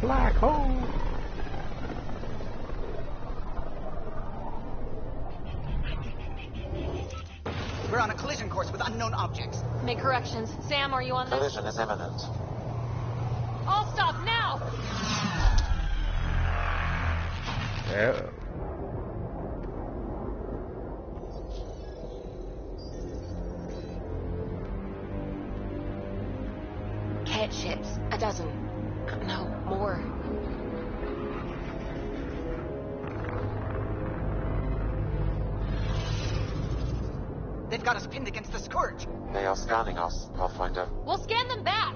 black hole. We're on a collision course with unknown objects. Make corrections. Sam, are you on this? Collision is imminent. All stop now! Oh. Cat ships. A dozen. No, more. They've got us pinned against the Scourge. They are scanning us, Pathfinder. We'll scan them back!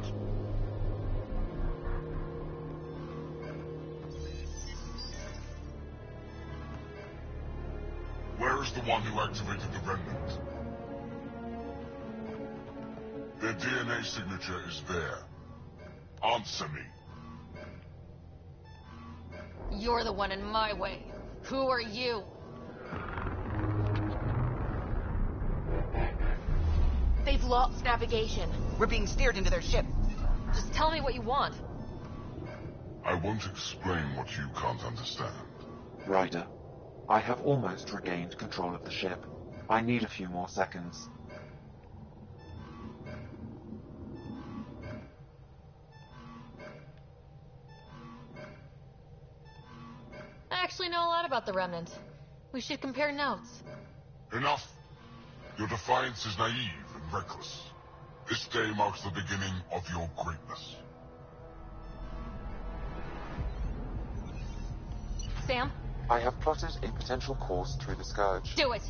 Where is the one who activated the remnant? Their DNA signature is there. Answer me. You're the one in my way. Who are you? They've lost navigation. We're being steered into their ship. Just tell me what you want. I won't explain what you can't understand. Ryder, I have almost regained control of the ship. I need a few more seconds. I actually know a lot about the Remnant. We should compare notes. Enough! Your defiance is naive and reckless. This day marks the beginning of your greatness. Sam? I have plotted a potential course through the Scourge. Do it!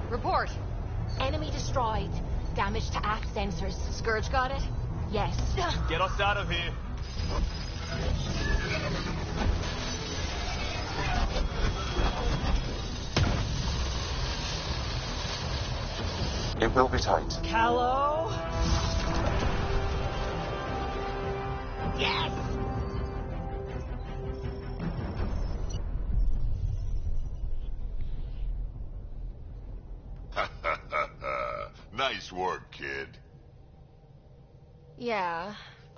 Report. Enemy destroyed. Damage to aft sensors. Scourge got it? Yes. Get us out of here. It will be tight. Callow? Yes! Nice work, kid. Yeah,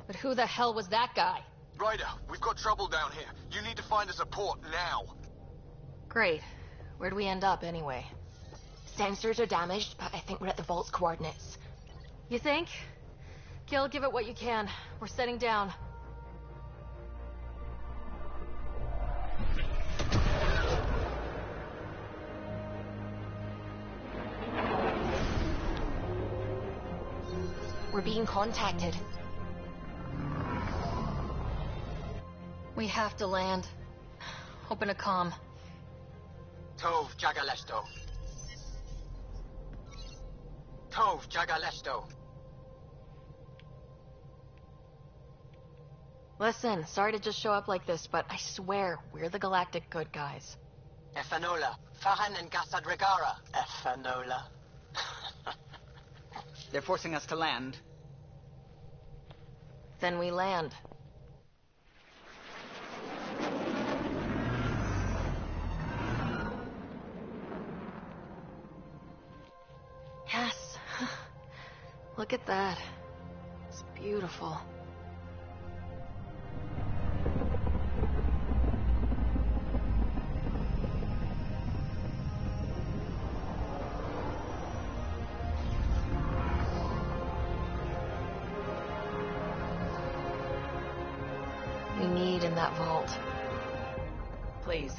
but who the hell was that guy? Ryder, we've got trouble down here. You need to find us a port now. Great. Where'd we end up, anyway? Sensors are damaged, but I think we're at the vault's coordinates. You think? Gil, give it what you can. We're setting down. We're being contacted. We have to land. Open a comm. Tov Jagalesto. Tov Jagalesto. Listen, sorry to just show up like this, but I swear, we're the galactic good guys. Efanola. Fahan and Gasadregara. Efanola. They're forcing us to land. Then we land. Yes. Look at that. It's beautiful. We need in that vault. Please,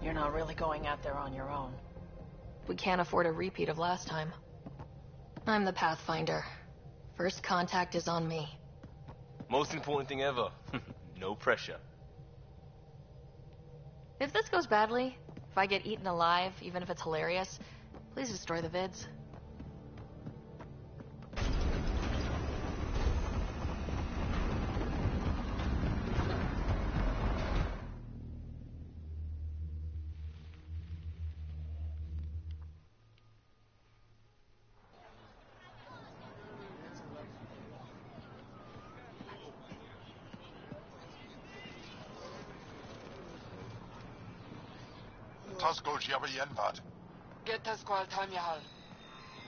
you're not really going out there on your own. We can't afford a repeat of last time. I'm the Pathfinder. First contact is on me. Most important thing ever. No pressure. If this goes badly, if I get eaten alive, even if it's hilarious, please destroy the vids. Tasco Jabayenvat.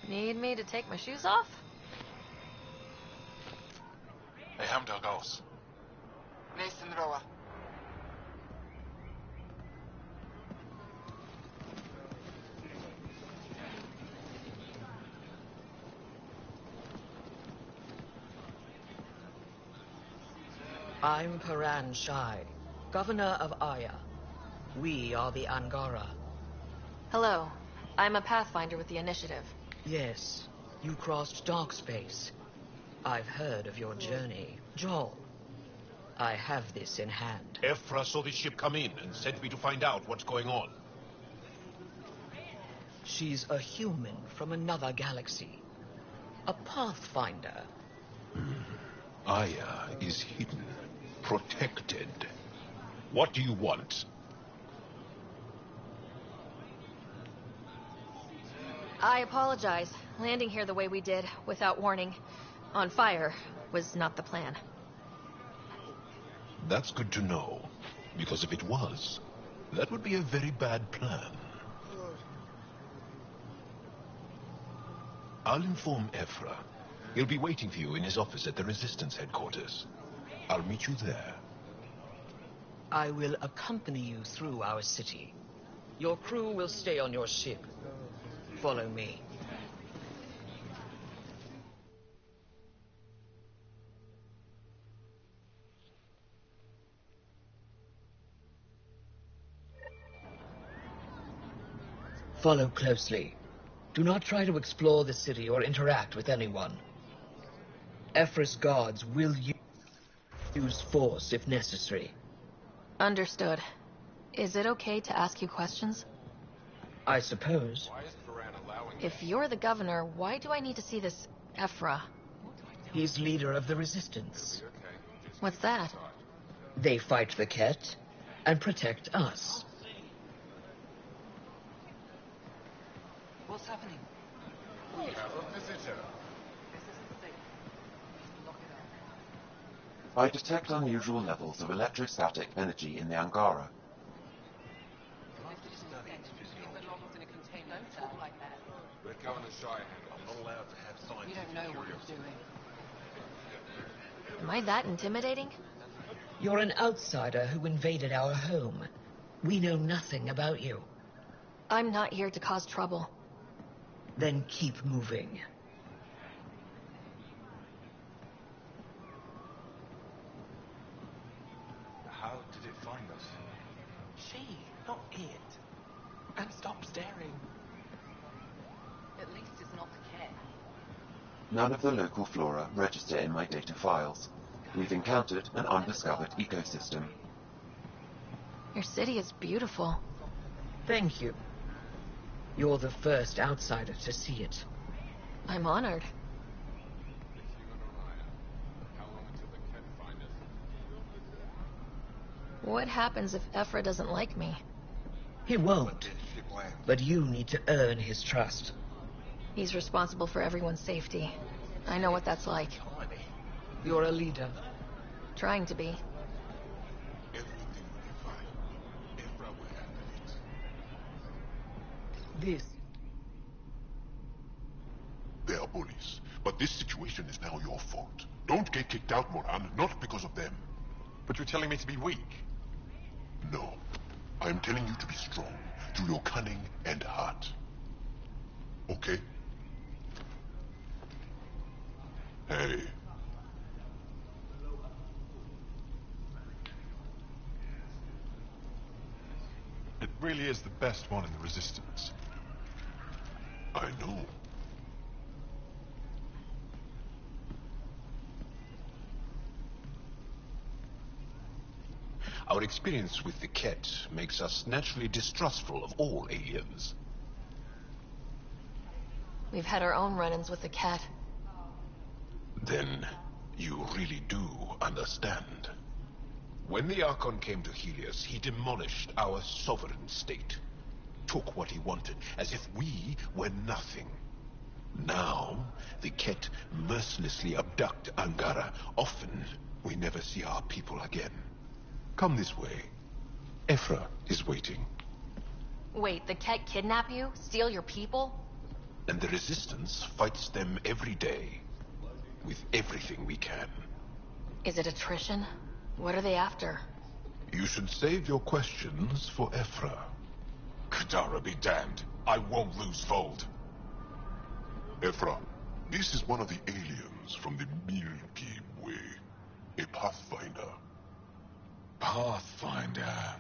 Need me to take my shoes off? Hey, Hamdar Gauss. I'm Paran Shai, Governor of Aya. We are the Angara. Hello. I'm a Pathfinder with the Initiative. Yes, you crossed dark space. I've heard of your journey. Joel, I have this in hand. Ephra saw the ship come in and sent me to find out what's going on. She's a human from another galaxy. A Pathfinder. Aya is hidden, protected. What do you want? I apologize. Landing here the way we did, without warning, on fire, was not the plan. That's good to know, because if it was, that would be a very bad plan. I'll inform Ephra. He'll be waiting for you in his office at the Resistance headquarters. I'll meet you there. I will accompany you through our city. Your crew will stay on your ship. Follow me. Follow closely. Do not try to explore the city or interact with anyone. Ephra's guards will use force if necessary. Understood. Is it okay to ask you questions? I suppose. If you're the governor, why do I need to see this Ephra? He's leader of the Resistance. What's that? They fight the Ket and protect us. What's happening? We have a visitor. I detect unusual levels of electrostatic energy in the Angara. But Governor Shai, I'm not allowed to have signs. You don't know what you're doing. Am I that intimidating? You're an outsider who invaded our home. We know nothing about you. I'm not here to cause trouble. Then keep moving. How did it find us? She, not it. And stop staring. At least it's not the cat. None of the local flora register in my data files. We've encountered an undiscovered ecosystem. Your city is beautiful. Thank you. You're the first outsider to see it. I'm honored. What happens if Ephra doesn't like me? He won't. But you need to earn his trust. He's responsible for everyone's safety. I know what that's like. You're a leader. Trying to be. Everything will be fine. Ephra will handle it. This. They are bullies, but this situation is now your fault. Don't get kicked out, Moran, not because of them. But you're telling me to be weak. No. I am telling you to be strong, through your cunning and heart. Okay? Hey. It really is the best one in the Resistance. I know. Our experience with the Ket makes us naturally distrustful of all aliens. We've had our own run-ins with the cat. Then you really do understand. When the Archon came to Helios, he demolished our sovereign state. Took what he wanted, as if we were nothing. Now, the Ket mercilessly abduct Angara. Often, we never see our people again. Come this way. Ephra is waiting. Wait, the Ket kidnap you? Steal your people? And the Resistance fights them every day. With everything we can. Is it attrition? What are they after? You should save your questions for Ephra. Kadara be damned. I won't lose Vold. Ephra, this is one of the aliens from the Milky Way. A Pathfinder. Pathfinder.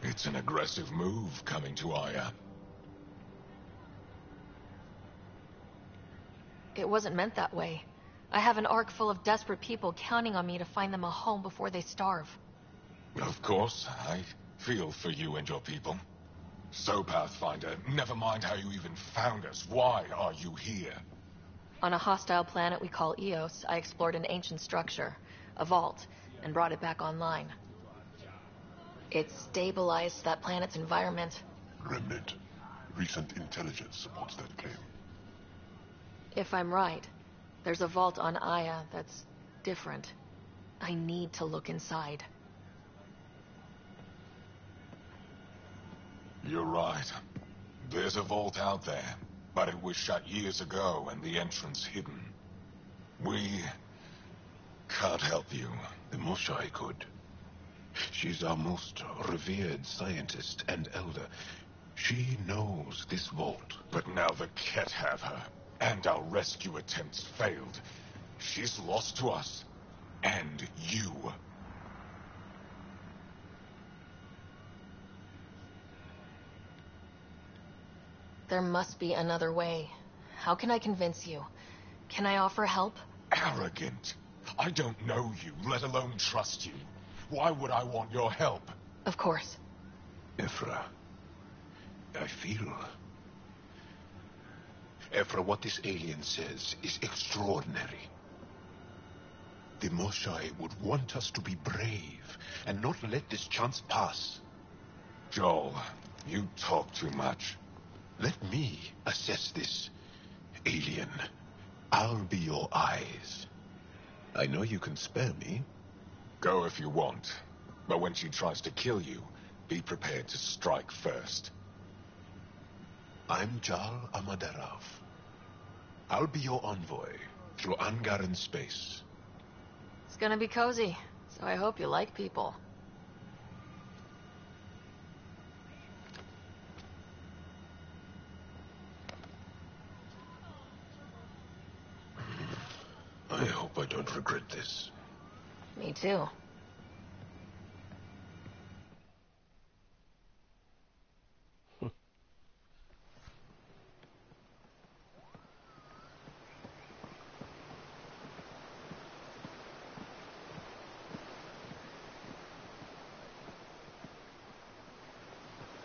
It's an aggressive move coming to Aya. It wasn't meant that way. I have an ark full of desperate people counting on me to find them a home before they starve. Of course, I feel for you and your people. So, Pathfinder, never mind how you even found us. Why are you here? On a hostile planet we call Eos, I explored an ancient structure, a vault, and brought it back online. It stabilized that planet's environment. Remnant. Recent intelligence supports that claim. If I'm right, there's a vault on Aya that's different. I need to look inside. You're right. There's a vault out there, but it was shut years ago and the entrance hidden. We can't help you. The Moshai could. She's our most revered scientist and elder. She knows this vault. But now the Ket have her, and our rescue attempts failed. She's lost to us, and you. There must be another way. How can I convince you? Can I offer help? Arrogant. I don't know you, let alone trust you. Why would I want your help? Of course. Ephra, I feel... Ephra, what this alien says is extraordinary. The Moshai would want us to be brave and not let this chance pass. Joel, you talk too much. Let me assess this, alien. I'll be your eyes. I know you can spare me. Go if you want. But when she tries to kill you, be prepared to strike first. I'm Jal Amaderov. I'll be your envoy through Angaran space. It's gonna be cozy, so I hope you like people. I hope I don't regret this. Me too.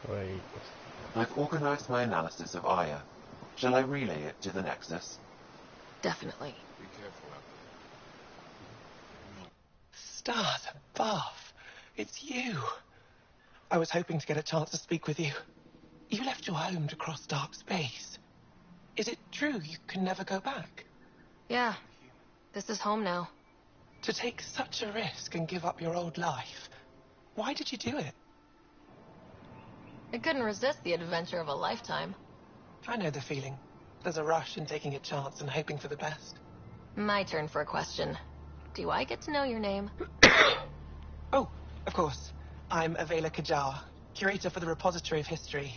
Right. I've organized my analysis of Aya. Shall I relay it to the Nexus? Definitely. Be careful out there. Stars above. It's you. I was hoping to get a chance to speak with you. You left your home to cross dark space. Is it true you can never go back? Yeah. This is home now. To take such a risk and give up your old life, why did you do it? I couldn't resist the adventure of a lifetime. I know the feeling. There's a rush in taking a chance and hoping for the best. My turn for a question. Do I get to know your name? Oh, of course. I'm Avela Kajar, curator for the Repository of History.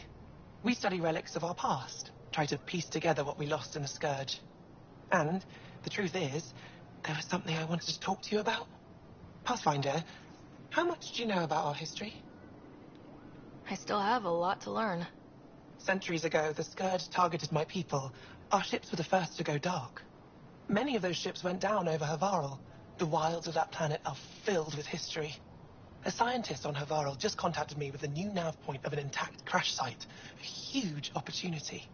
We study relics of our past, try to piece together what we lost in the Scourge. And the truth is, there was something I wanted to talk to you about. Pathfinder, how much do you know about our history? I still have a lot to learn. Centuries ago, the Scourge targeted my people. Our ships were the first to go dark. Many of those ships went down over Havarl. The wilds of that planet are filled with history. A scientist on Havarl just contacted me with a new nav point of an intact crash site. A huge opportunity.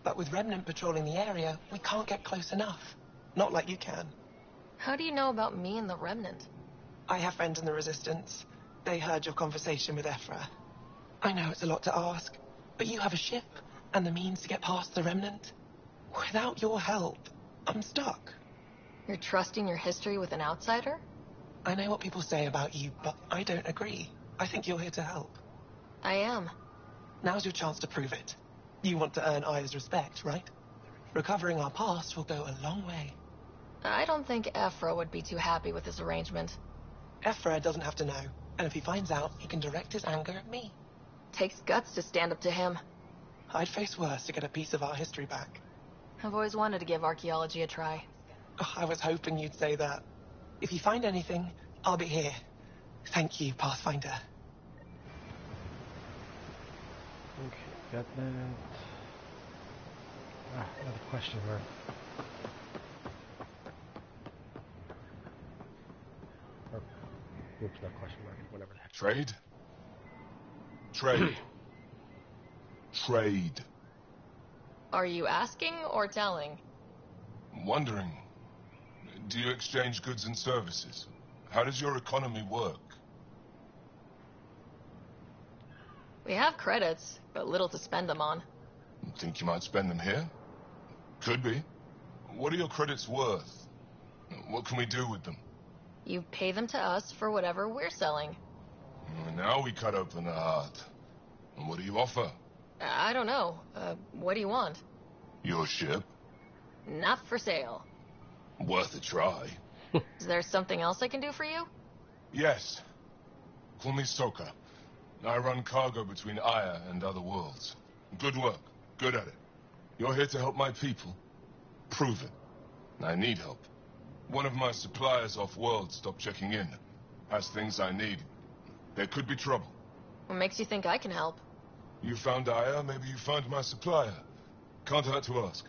But with Remnant patrolling the area, we can't get close enough. Not like you can. How do you know about me and the Remnant? I have friends in the Resistance. They heard your conversation with Ephra. I know it's a lot to ask, but you have a ship and the means to get past the Remnant. Without your help, I'm stuck. You're trusting your history with an outsider? I know what people say about you, but I don't agree. I think you're here to help. I am. Now's your chance to prove it. You want to earn Aya's respect, right? Recovering our past will go a long way. I don't think Ephra would be too happy with this arrangement. Ephra doesn't have to know, and if he finds out, he can direct his anger at me. Takes guts to stand up to him. I'd face worse to get a piece of our history back. I've always wanted to give archaeology a try. Oh, I was hoping you'd say that. If you find anything, I'll be here. Thank you, Pathfinder. Okay, got that. Ah, another question mark. Or, oops, not question mark, whatever the heck. Trade? Trade. Trade. Are you asking or telling? Wondering, do you exchange goods and services? How does your economy work? We have credits, but little to spend them on. Think you might spend them here? Could be. What are your credits worth? What can we do with them? You pay them to us for whatever we're selling. Now we cut open the heart. And what do you offer? I don't know. What do you want? Your ship? Not for sale. Worth a try. Is there something else I can do for you? Yes. Call me Soka. I run cargo between Aya and other worlds. Good work. Good at it. You're here to help my people. Prove it. I need help. One of my suppliers off-world stopped checking in. Has things I need. There could be trouble. What makes you think I can help? You found Aya, maybe you found my supplier. Can't hurt to ask.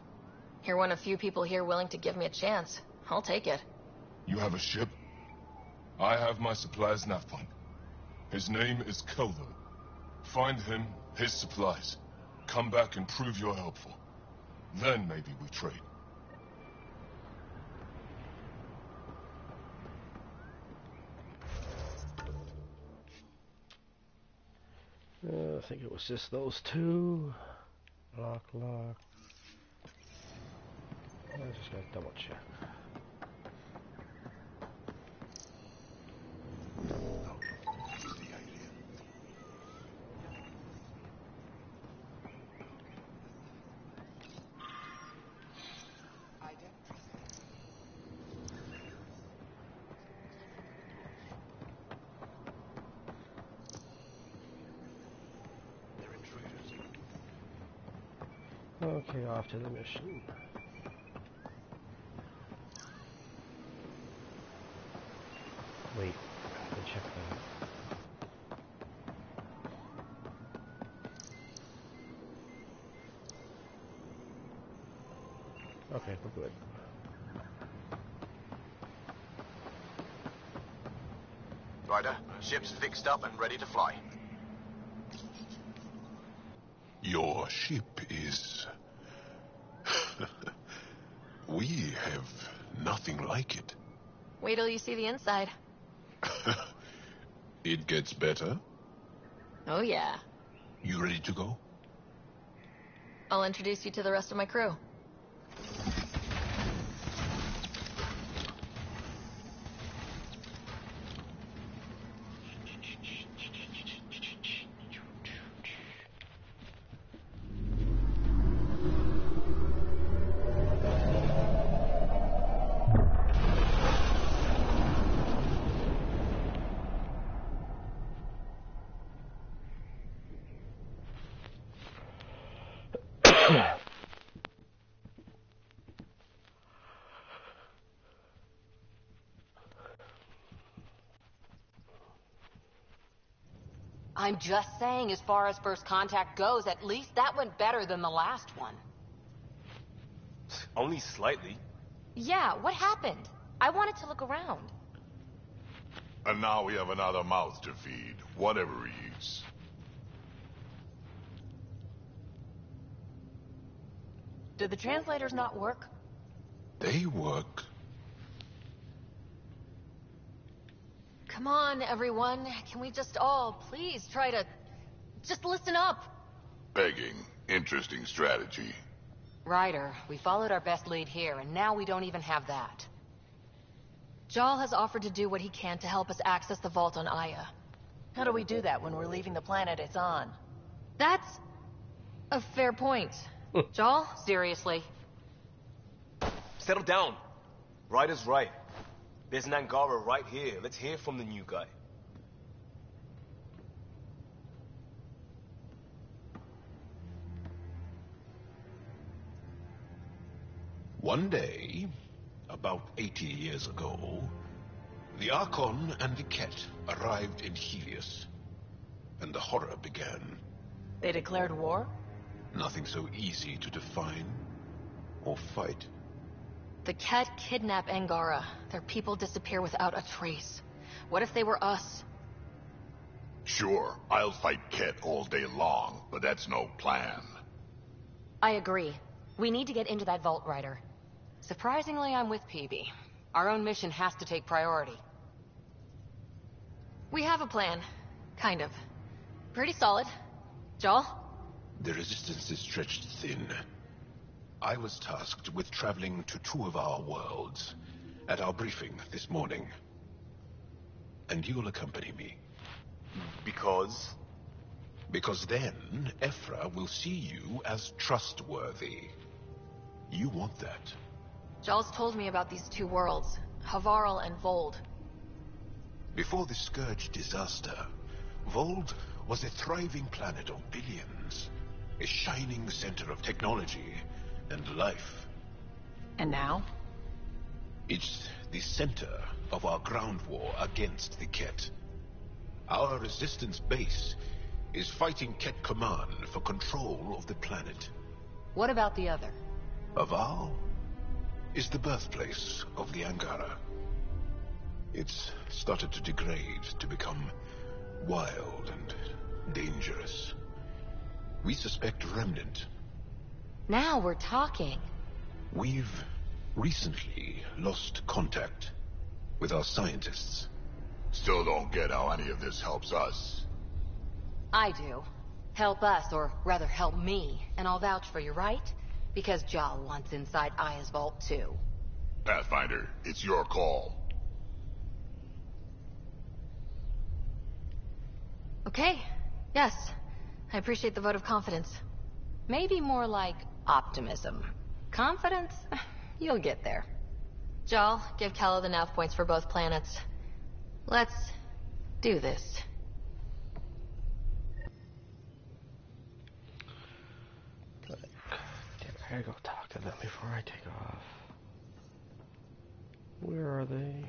You're one of few people here willing to give me a chance. I'll take it. You have a ship? I have my supplier's nav point. His name is Keldo. Find him, his supplies. Come back and prove you're helpful. Then maybe we trade. I think it was just those two. Lock. I'm just gonna double check. Okay, off to the mission. Wait, I have to check that. Okay, we're good. Ryder, ship's fixed up and ready to fly. Your ship is... We have nothing like it. Wait till you see the inside. It gets better. Oh yeah. You ready to go? I'll introduce you to the rest of my crew. I'm just saying, as far as first contact goes, at least that went better than the last one. Only slightly. Yeah, what happened? I wanted to look around. And now we have another mouth to feed, whatever he is. Did the translators not work? They work. Come on, everyone. Can we just all please try to... just listen up? Begging. Interesting strategy. Ryder, we followed our best lead here, and now we don't even have that. Jal has offered to do what he can to help us access the vault on Aya. How do we do that when we're leaving the planet it's on? That's a fair point. Jarl? Seriously. Settle down. Ryder's right. There's an Angara right here. Let's hear from the new guy. One day, about 80 years ago, the Archon and the Ket arrived in Helios, and the horror began. They declared war? Nothing so easy to define or fight. The Ket kidnap Angara. Their people disappear without a trace. What if they were us? Sure, I'll fight Ket all day long, but that's no plan. I agree. We need to get into that vault, Ryder. Surprisingly, I'm with PB. Our own mission has to take priority. We have a plan. Kind of. Pretty solid. Jarl? The resistance is stretched thin. I was tasked with traveling to 2 of our worlds at our briefing this morning. And you'll accompany me. Because? Because then, Ephra will see you as trustworthy. You want that. Jarl's told me about these 2 worlds, Havarl and Vold. Before the Scourge disaster, Vold was a thriving planet of billions. A shining center of technology and life. And now? It's the center of our ground war against the Ket. Our resistance base is fighting Ket Command for control of the planet. What about the other? Havarl is the birthplace of the Angara. It's started to degrade, to become wild and dangerous. We suspect Remnant. Now we're talking. We've recently lost contact with our scientists. Still don't get how any of this helps us. I do. Help us, or rather help me, and I'll vouch for you, right? Because Jarl wants inside Aya's vault too. Pathfinder, it's your call. Okay. Yes. I appreciate the vote of confidence. Maybe more like optimism. Confidence? You'll get there. Jarl, give Kala the nav points for both planets. Let's do this. I gotta go talk to them before I take off. Where are they?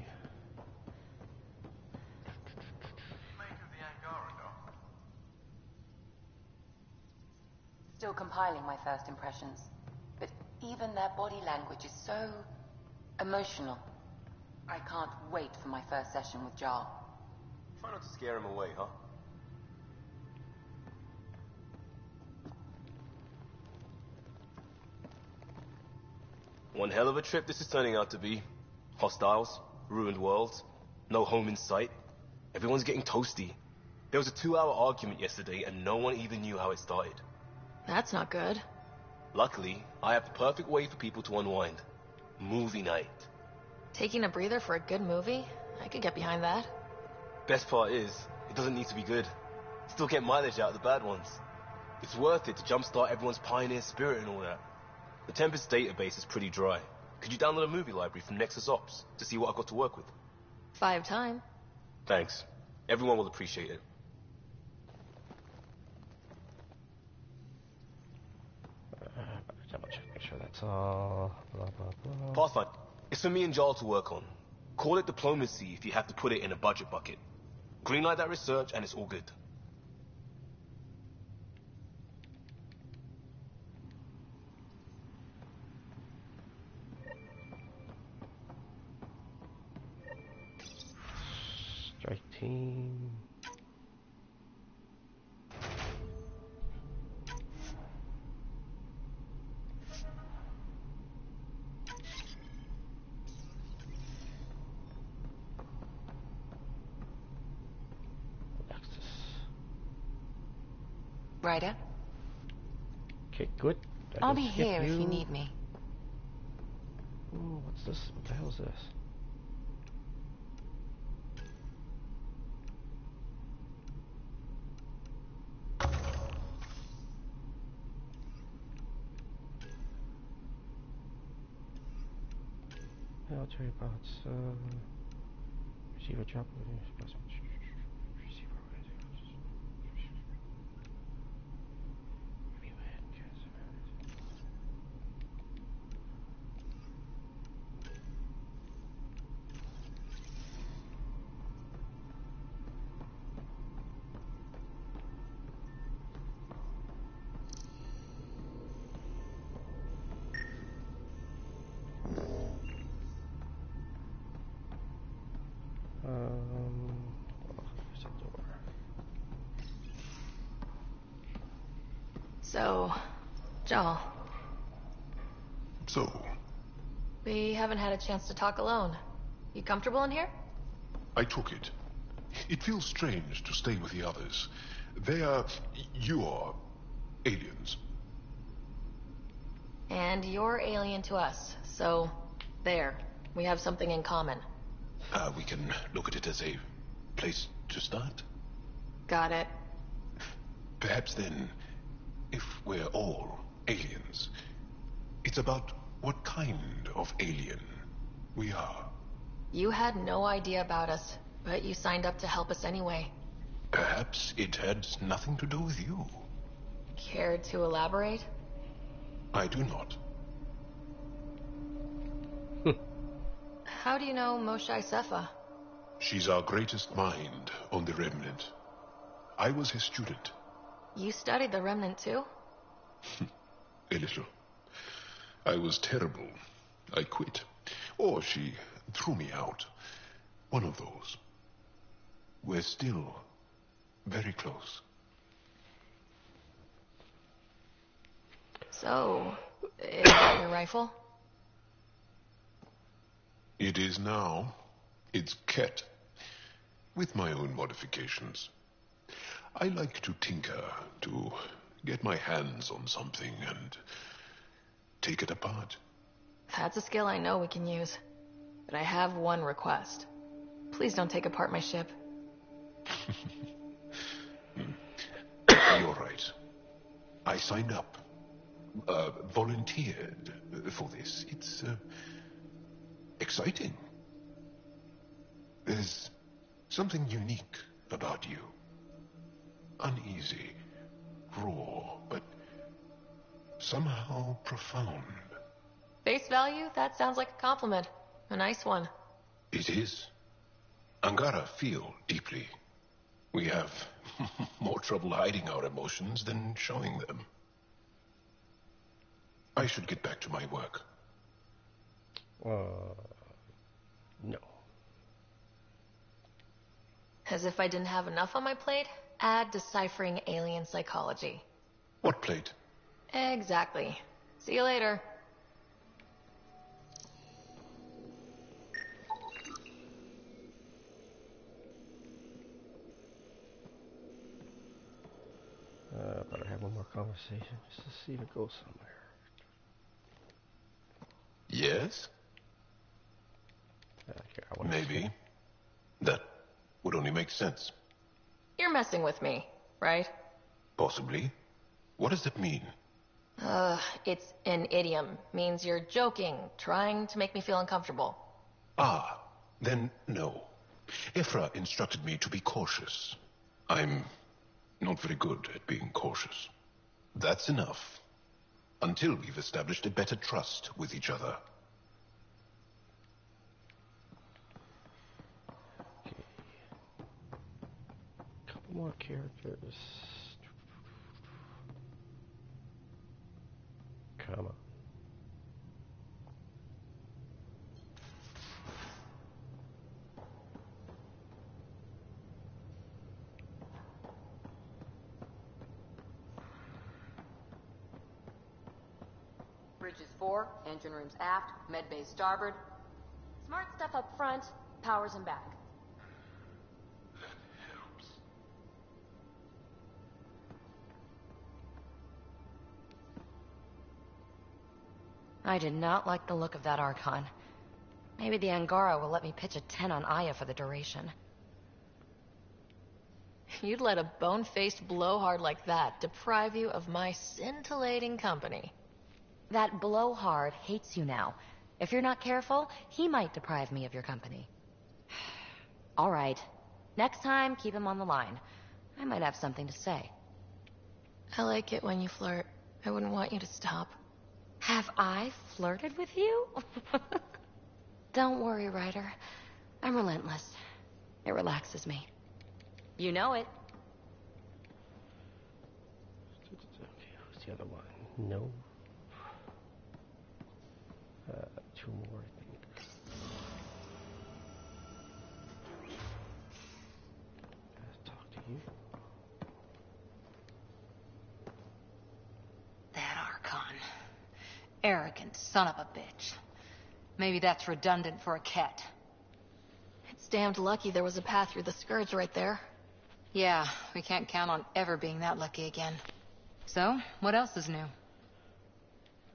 Still compiling my first impressions. But even their body language is so emotional. I can't wait for my first session with Jarl. Try not to scare him away, huh? One hell of a trip this is turning out to be. Hostiles, ruined worlds, no home in sight. Everyone's getting toasty. There was a 2-hour argument yesterday and no one even knew how it started. That's not good. Luckily, I have the perfect way for people to unwind. Movie night. Taking a breather for a good movie? I could get behind that. Best part is, it doesn't need to be good. Still get mileage out of the bad ones. It's worth it to jumpstart everyone's pioneer spirit and all that. The Tempest database is pretty dry. Could you download a movie library from Nexus Ops to see what I've got to work with? 5 time. Thanks. Everyone will appreciate it. Double check, make sure that's all. Blah, blah, blah. Pathfinder, it's for me and Jarl to work on. Call it diplomacy if you have to put it in a budget bucket. Greenlight that research and it's all good. Strike team. Ryder? Okay, good. I'll be here if you need me. Ooh, what's this? What the hell is this? I'll tell you about receive a job. There's a door. So, Joel. So, We haven't had a chance to talk alone. You comfortable in here? I took it. It feels strange to stay with the others. You're aliens. And you're alien to us, so there. We have something in common. We can look at it as a place to start. Got it. Perhaps then, if we're all aliens, it's about what kind of alien we are. You had no idea about us, but you signed up to help us anyway. Perhaps it had nothing to do with you. Care to elaborate? I do not. How do you know Moshe Sefa? She's our greatest mind on the Remnant. I was his student. You studied the Remnant too? A little. I was terrible. I quit. Or she threw me out. One of those. We're still very close. So, is that your rifle? It is now. It's Ket. With my own modifications. I like to tinker, to get my hands on something and take it apart. That's a skill I know we can use. But I have one request. Please don't take apart my ship. You're right. I signed up. Volunteered for this. It's exciting. There's something unique about you. Uneasy, raw, but somehow profound. Face value? That sounds like a compliment. A nice one. It is. Angara feel deeply. We have more trouble hiding our emotions than showing them. I should get back to my work. No. As if I didn't have enough on my plate, add deciphering alien psychology. What plate? Exactly. See you later. Better have one more conversation just to see if it goes somewhere. Yes? Maybe. That would only make sense. You're messing with me, right? Possibly. What does that mean? It's an idiom. Means you're joking, trying to make me feel uncomfortable. Ah, then no. Ephra instructed me to be cautious. I'm not very good at being cautious. That's enough. Until we've established a better trust with each other. Okay. Couple more characters. Come on. Bridges 4, engine rooms aft, med bay starboard. Smart stuff up front, powers in back. I did not like the look of that Archon. Maybe the Angara will let me pitch a 10 on Aya for the duration. You'd let a bone-faced blowhard like that deprive you of my scintillating company. That blowhard hates you now. If you're not careful, he might deprive me of your company. All right. Next time, keep him on the line. I might have something to say. I like it when you flirt. I wouldn't want you to stop. Have I flirted with you? Don't worry, Ryder. I'm relentless. It relaxes me. You know it. Okay, who's the other one? No. Two more, I think. Let's talk to you. That Archon. Arrogant son of a bitch. Maybe that's redundant for a cat. It's damned lucky there was a path through the Scourge right there. Yeah, we can't count on ever being that lucky again. So, what else is new?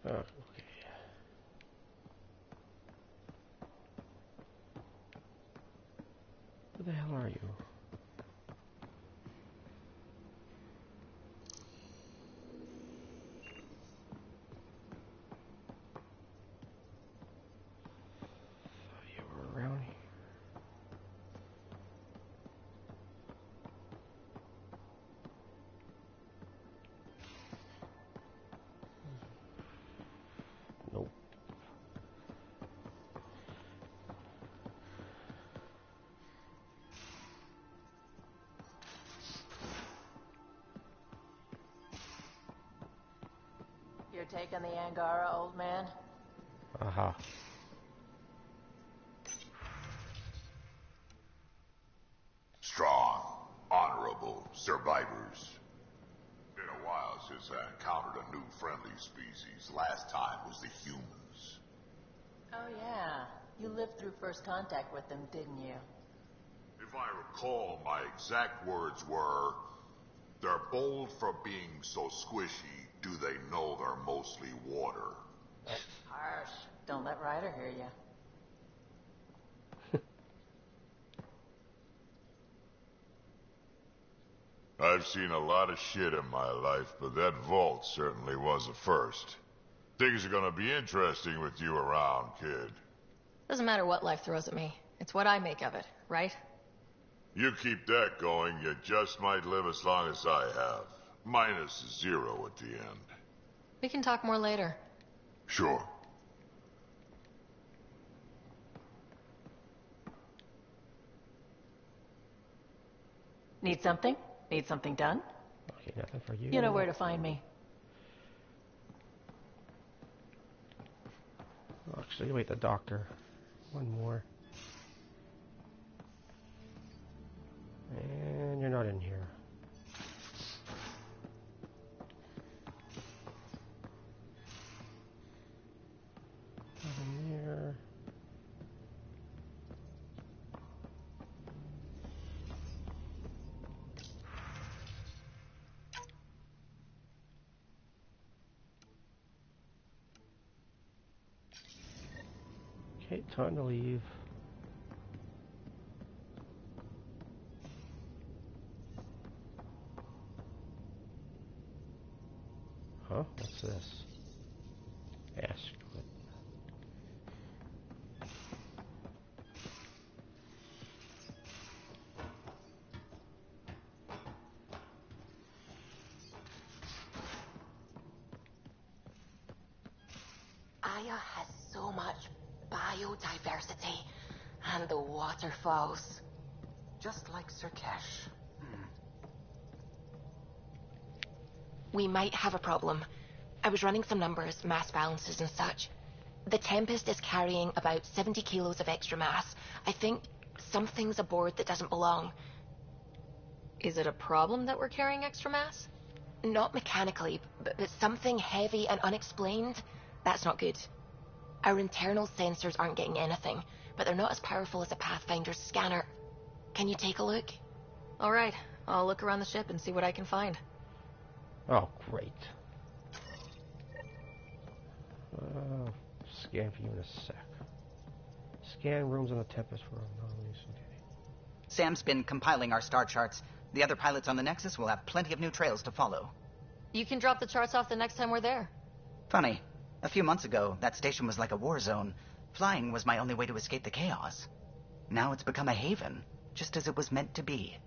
Okay. Who the hell are you? You were around here. Nope. You're taking the Angara, old man? Aha. Strong, honorable survivors. Been a while since I encountered a new friendly species. Last time was the humans. Oh yeah, you lived through first contact with them, didn't you? If I recall, my exact words were, "They're bold for being so squishy, do they know they're mostly water?" Harsh. Don't let Ryder hear you. I've seen a lot of shit in my life, but that vault certainly was a first. Things are gonna be interesting with you around, kid. Doesn't matter what life throws at me. It's what I make of it, right? You keep that going, you just might live as long as I have. Minus 0 at the end. We can talk more later. Sure. Need something? Need something done? Okay, nothing for you. You know where to find me. Actually, wait, the doctor. One more. And you're not in here. Not in there. Okay, time to leave. Huh? What's this? Ask what? Aya has so much biodiversity, and the waterfalls. Just like Sirkesh. We might have a problem. I was running some numbers, mass balances and such. The Tempest is carrying about 70 kilos of extra mass. I think something's aboard that doesn't belong. Is it a problem that we're carrying extra mass? Not mechanically, but something heavy and unexplained. That's not good. Our internal sensors aren't getting anything, but they're not as powerful as a Pathfinder's scanner. Can you take a look? All right, I'll look around the ship and see what I can find. Oh, great. Scan for you in a sec. Scan rooms on the Tempest for anomalies. Okay. Sam's been compiling our star charts. The other pilots on the Nexus will have plenty of new trails to follow. You can drop the charts off the next time we're there. Funny. A few months ago, that station was like a war zone. Flying was my only way to escape the chaos. Now it's become a haven, just as it was meant to be.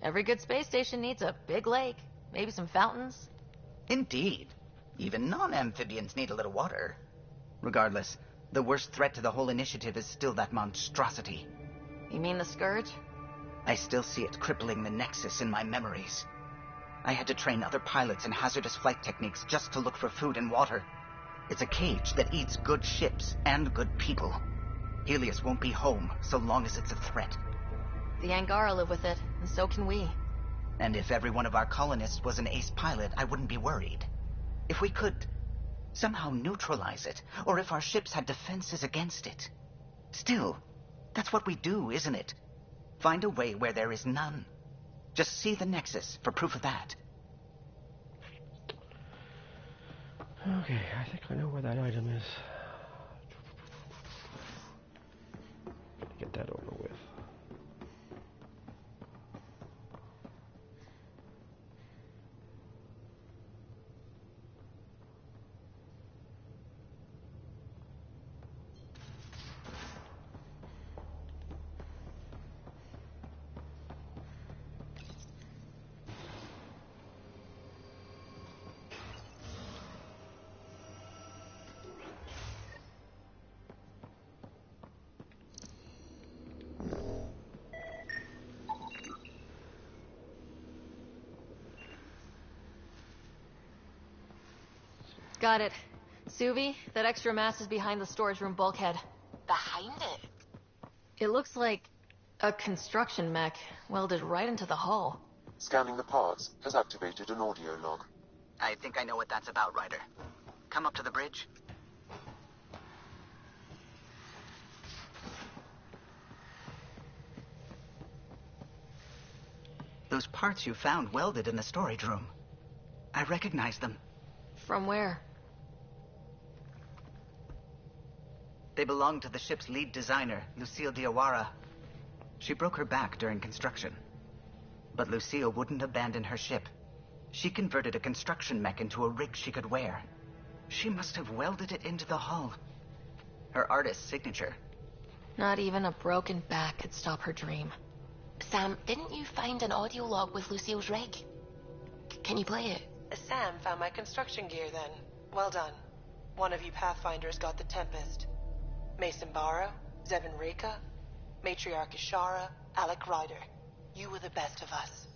Every good space station needs a big lake, maybe some fountains. Indeed. Even non-amphibians need a little water. Regardless, the worst threat to the whole initiative is still that monstrosity. You mean the Scourge? I still see it crippling the Nexus in my memories. I had to train other pilots in hazardous flight techniques just to look for food and water. It's a cage that eats good ships and good people. Helios won't be home so long as it's a threat. The Angara live with it, and so can we. And if every one of our colonists was an ace pilot, I wouldn't be worried. If we could somehow neutralize it, or if our ships had defenses against it. Still, that's what we do, isn't it? Find a way where there is none. Just see the Nexus for proof of that. Okay, I think I know where that item is. Get that over with. Got it. Suvi, that extra mass is behind the storage room bulkhead. Behind it? It looks like a construction mech welded right into the hull. Scanning the parts has activated an audio log. I think I know what that's about, Ryder. Come up to the bridge. Those parts you found welded in the storage room. I recognize them. From where? They belong to the ship's lead designer, Lucille Diawara. She broke her back during construction. But Lucille wouldn't abandon her ship. She converted a construction mech into a rig she could wear. She must have welded it into the hull. Her artist's signature. Not even a broken back could stop her dream. Sam, didn't you find an audio log with Lucille's rig? Can you play it? Sam found my construction gear then. Well done. One of you Pathfinders got the Tempest. Mason Barrow, Zevin Reka, Matriarch Ishara, Alec Ryder. You were the best of us.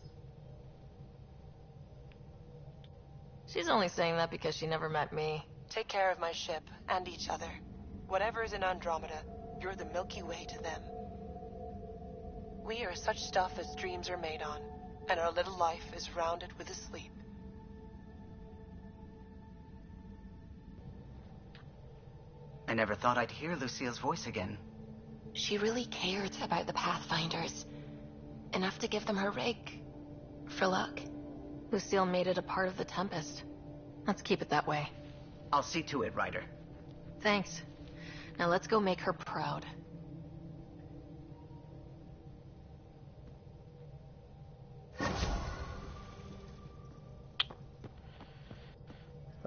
She's only saying that because she never met me. Take care of my ship and each other. Whatever is in Andromeda, you're the Milky Way to them. We are such stuff as dreams are made on, and our little life is rounded with a sleep. I never thought I'd hear Lucille's voice again. She really cared about the Pathfinders. Enough to give them her rig. For luck. Lucille made it a part of the Tempest. Let's keep it that way. I'll see to it, Ryder. Thanks. Now let's go make her proud.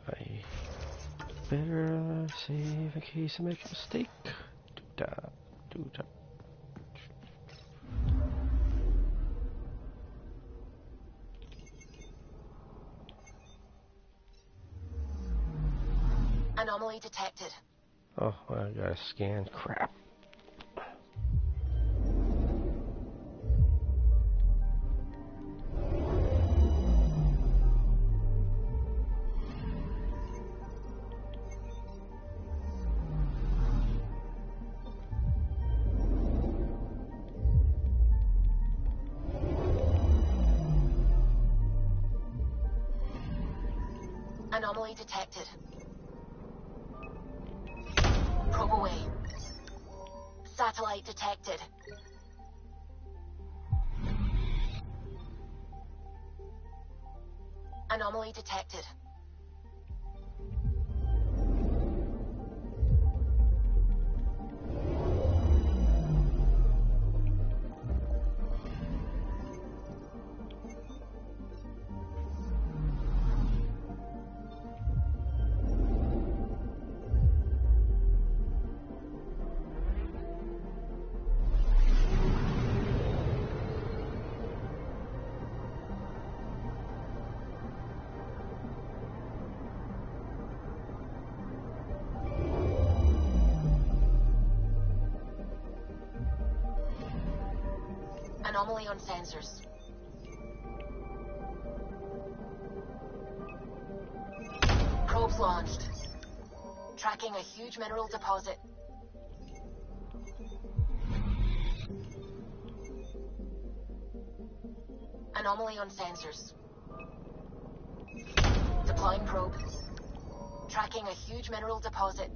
I better save in case I make a mistake. Do-da. Anomaly detected. Oh, I gotta scan. Crap. Anomaly detected. Probe away. Satellite detected. Anomaly detected. Anomaly on sensors. Probes launched. Tracking a huge mineral deposit. Anomaly on sensors. Deploying probe. Tracking a huge mineral deposit.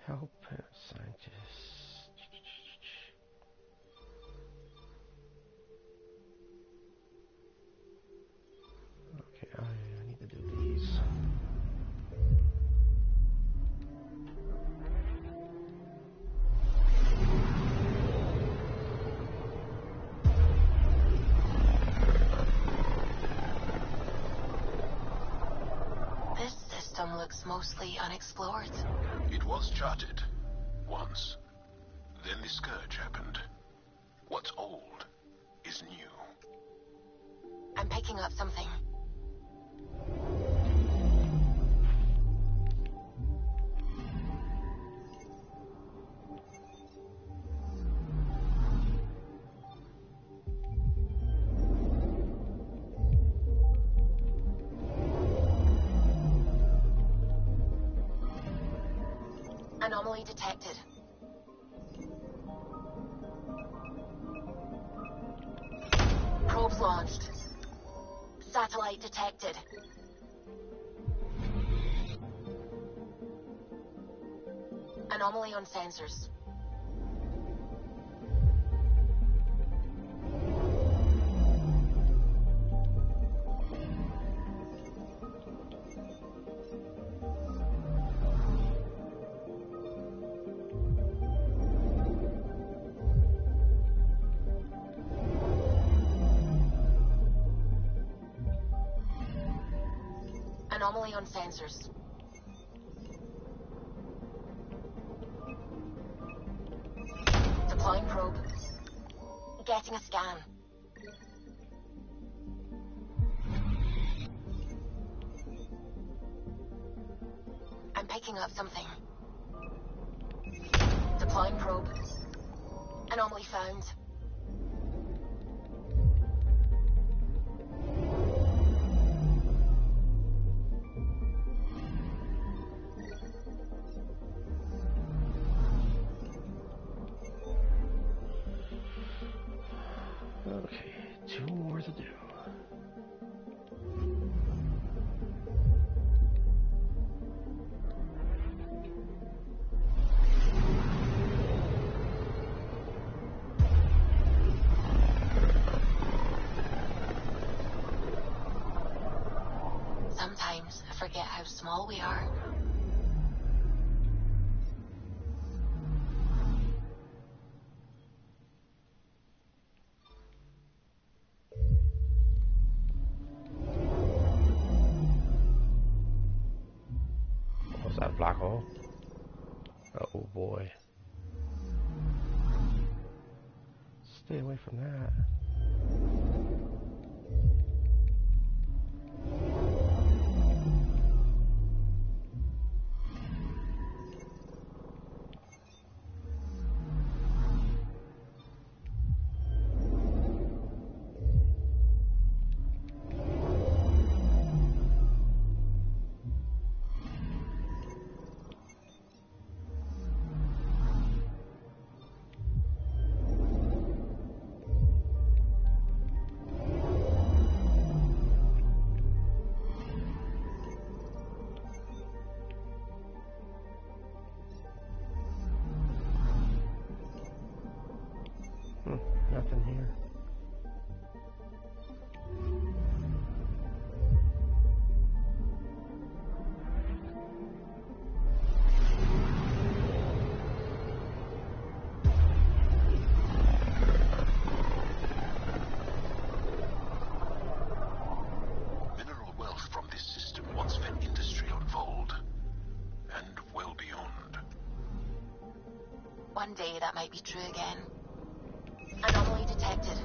Help scientists. Okay, I need to do these. This system looks mostly unexplored. It was charted. Once. Then the scourge happened. What's old is new. I'm picking up something. Anomaly detected. Probes launched. Satellite detected. Anomaly on sensors. Anomaly on sensors. Deploying probe. Getting a scan. I'm picking up something. Deploying probe. Anomaly found. Okay, 2 more to do. Sometimes I forget how small we are. Was that a black hole? Oh boy. Stay away from that. One day that might be true again. Anomaly detected.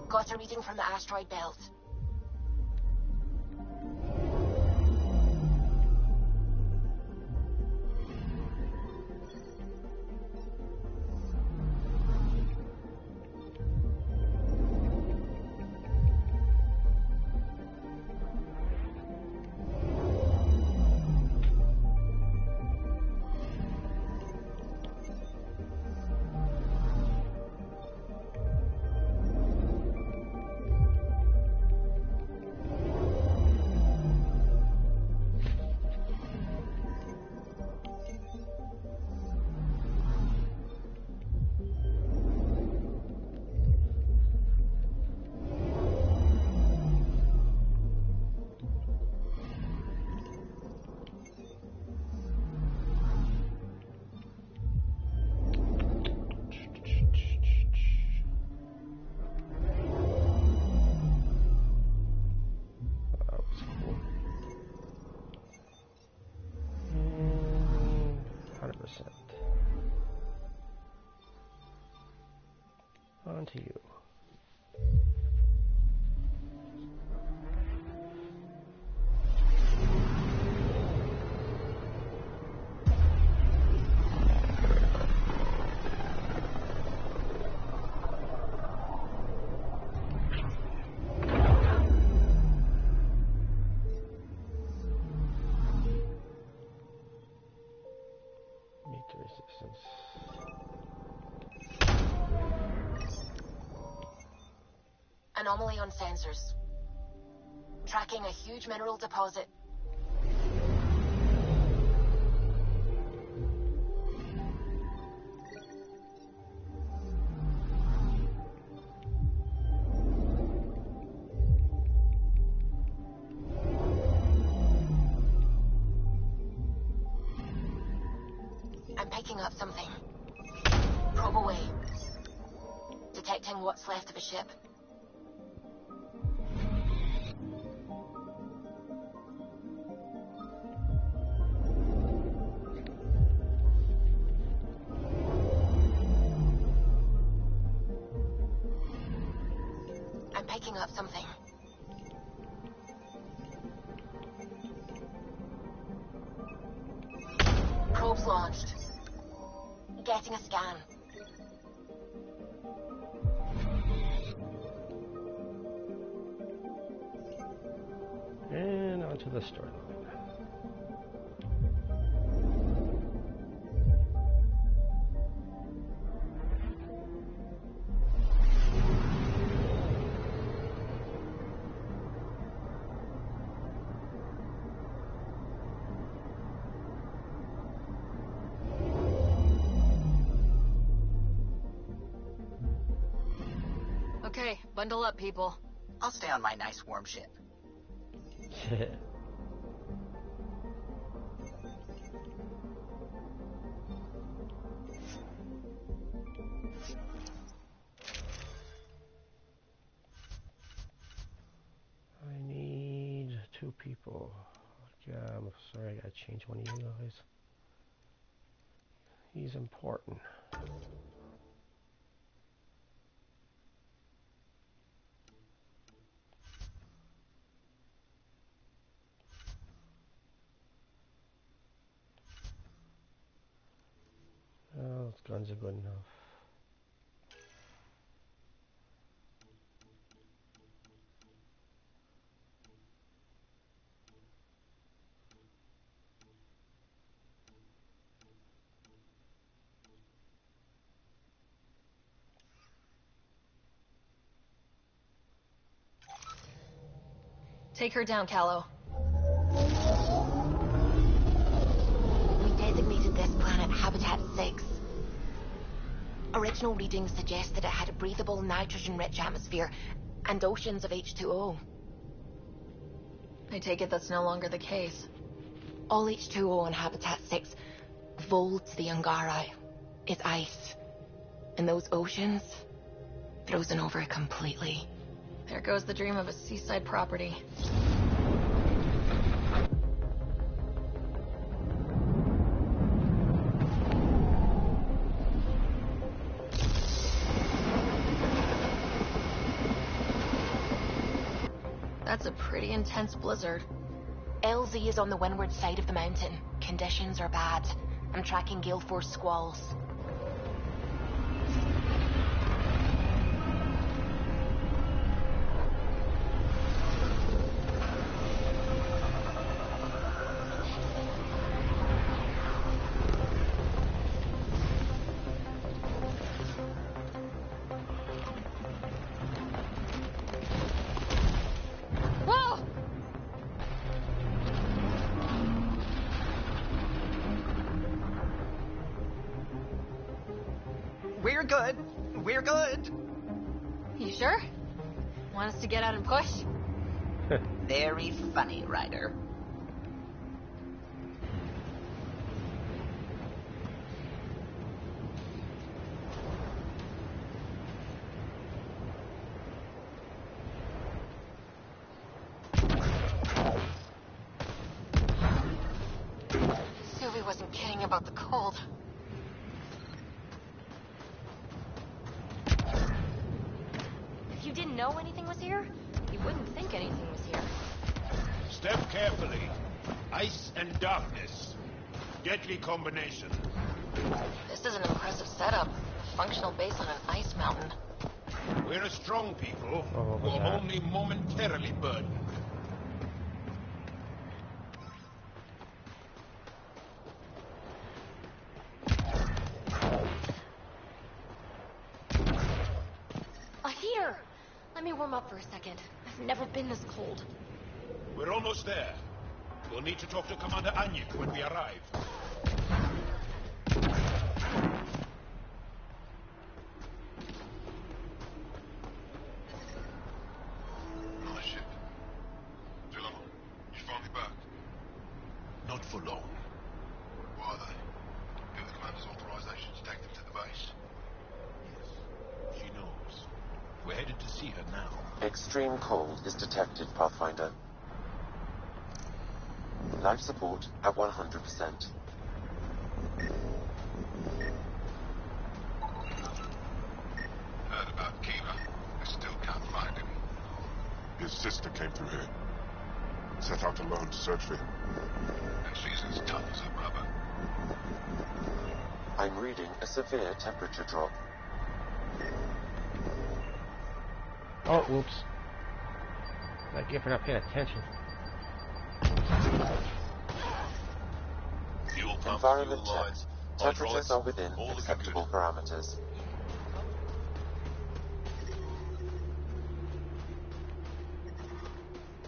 Got a reading from the asteroid belt. On to you. Meet the resistance. Anomaly on sensors. Tracking a huge mineral deposit. I'm picking up something. Probe away. Detecting what's left of a ship. I'm picking up something. Probes launched. Getting a scan. And onto the storyline. Okay, bundle up, people. I'll stay on my nice warm ship. I need 2 people. Yeah, I'm sorry, I gotta change one of you guys. He's important. Oh, those guns are good enough. Take her down, Callow. We designated this planet Habitat 6. Original readings suggest that it had a breathable, nitrogen-rich atmosphere and oceans of H2O. I take it that's no longer the case. All H2O on Habitat 6, Vol to the Ungarai, is ice. And those oceans, frozen over completely. There goes the dream of a seaside property. That's a pretty intense blizzard. LZ is on the windward side of the mountain. Conditions are bad. I'm tracking gale force squalls. We're good. We're good. You sure? Want us to get out and push? Very funny, Ryder. Sylvie wasn't kidding about the cold. If you didn't know anything was here, you wouldn't think anything was here. Step carefully. Ice and darkness. Deadly combination. This is an impressive setup. A functional base on an ice mountain. We're a strong people Oh, who are only momentarily burdened. A heater! Let me warm up for a second. I've never been this cold. We're almost there. We'll need to talk to Commander Anyik when we arrive. My ship. Still on? You finally back? Not for long. Why are they? Give the commander's authorization to take them to the base. Yes. She knows. We're headed to see her now. Extreme cold is detected, Pathfinder. Life support at 100%. Heard about Keeler. They still can't find him. His sister came through here. Set out alone to search for him. And she's as tough as her brother. I'm reading a severe temperature drop. Oh, whoops. Like if you're not paying attention. Fuel pump, Environment fuel check. lines, Temperatures hydraulics, are within all looking acceptable good. parameters.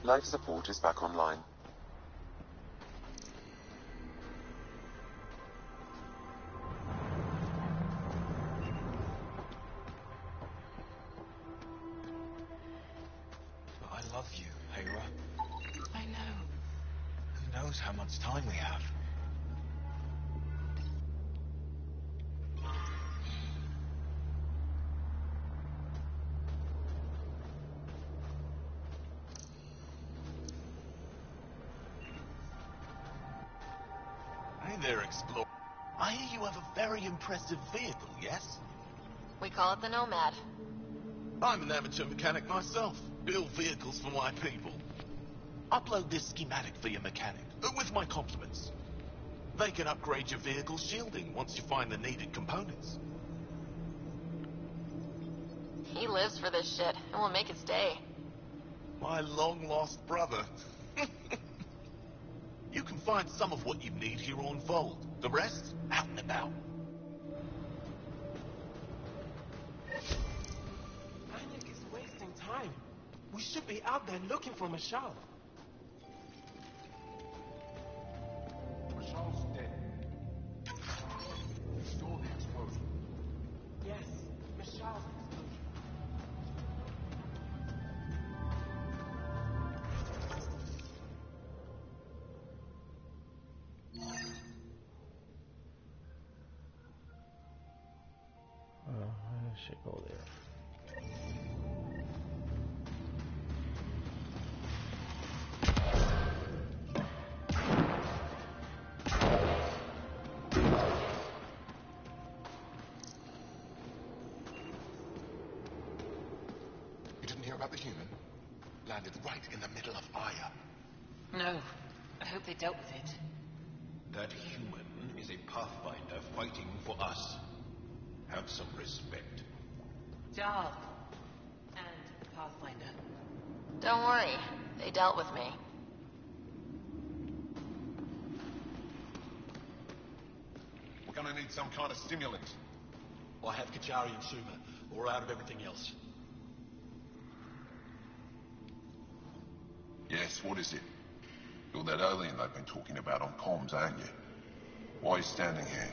Life support is back online. I love you, Hera. I know. Who knows how much time we have? Hey there, Explorer. I hear you have a very impressive vehicle, yes? We call it the Nomad. I'm an amateur mechanic myself. Build vehicles for my people. Upload this schematic for your mechanic, with my compliments. They can upgrade your vehicle's shielding once you find the needed components. He lives for this shit, and will make it stay. My long-lost brother. You can find some of what you need here on Vold. The rest, out and about. Anyik is wasting time. We should be out there looking for Mashal. Mashal's dead. You saw the explosion. Yes, Mashal's explosion. I should go there. You didn't hear about the human? landed right in the middle of Aya. No. I hope they dealt with it. That human is a Pathfinder fighting for us. Have some respect. Jarl. And Pathfinder. Don't worry. They dealt with me. We're gonna need some kind of stimulant. I have Kachari and Suma, but we're out of everything else. Yes, what is it? You're that alien they've been talking about on comms, aren't you? Why are you standing here?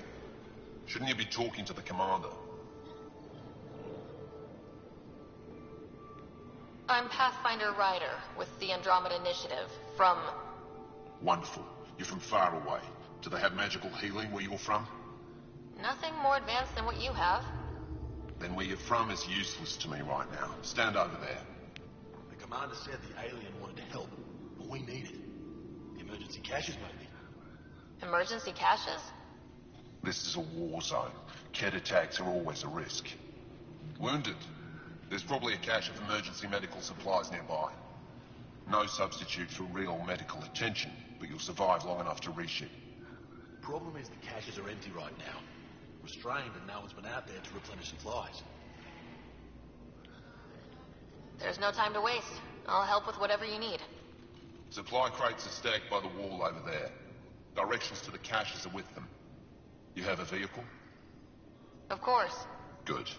Shouldn't you be talking to the commander? I'm Pathfinder Ryder with the Andromeda Initiative from... Wonderful. You're from far away. Do they have magical healing where you're from? Nothing more advanced than what you have. Then where you're from is useless to me right now. Stand over there. The commander said the alien wanted to help, but we need it. The emergency caches, maybe. Emergency caches? This is a war zone. Ket attacks are always a risk. Wounded? There's probably a cache of emergency medical supplies nearby. No substitute for real medical attention, but you'll survive long enough to reship. Problem is the caches are empty right now. Restrained and no one's been out there to replenish supplies. There's no time to waste. I'll help with whatever you need. Supply crates are stacked by the wall over there. Directions to the caches are with them. You have a vehicle? Of course. Good.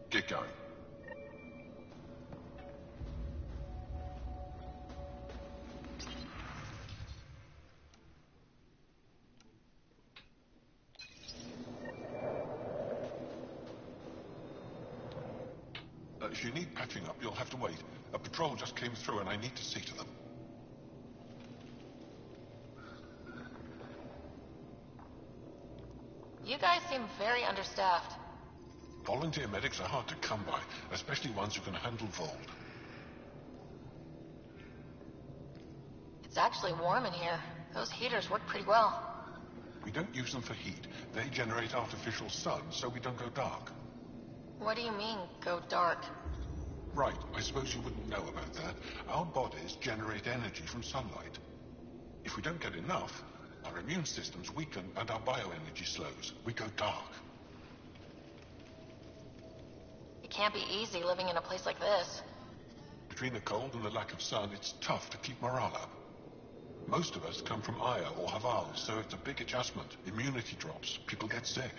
Get going. If you need patching up, you'll have to wait. A patrol just came through and I need to see to them. You guys seem very understaffed. Volunteer medics are hard to come by, especially ones who can handle Vold. It's actually warm in here. Those heaters work pretty well. We don't use them for heat. They generate artificial sun, so we don't go dark. What do you mean, go dark? Right, I suppose you wouldn't know about that. Our bodies generate energy from sunlight. If we don't get enough, our immune systems weaken and our bioenergy slows. We go dark. It can't be easy living in a place like this. Between the cold and the lack of sun, it's tough to keep morale up. Most of us come from Aya or Haval, so it's a big adjustment. Immunity drops, people get sick.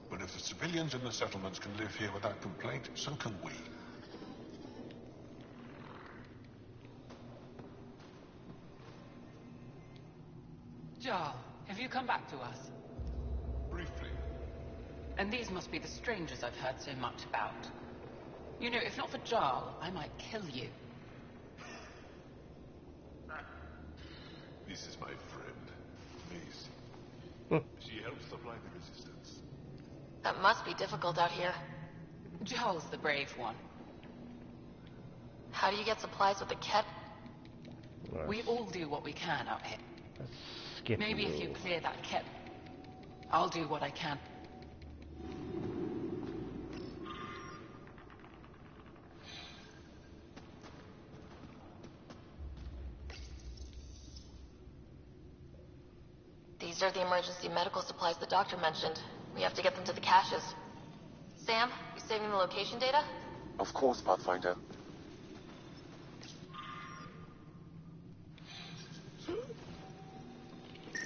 But if the civilians in the settlements can live here without complaint, so can we. Jarl, have you come back to us? Briefly. And these must be the strangers I've heard so much about. You know, if not for Jarl, I might kill you. This is my friend, Mace. She helps supply the resistance. That must be difficult out here. Jarl's the brave one. How do you get supplies with the Ket? We all do what we can out here. Maybe if you clear that Ket, I'll do what I can. These are the emergency medical supplies the doctor mentioned. We have to get them to the caches. Sam, you saving the location data? Of course, Pathfinder.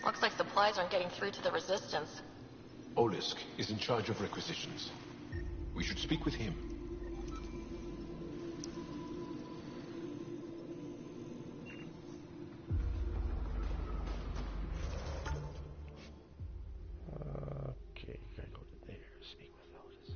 Looks like supplies aren't getting through to the Resistance. Olisk is in charge of requisitions. We should speak with him. Okay, gotta go to there. Speak with Otis.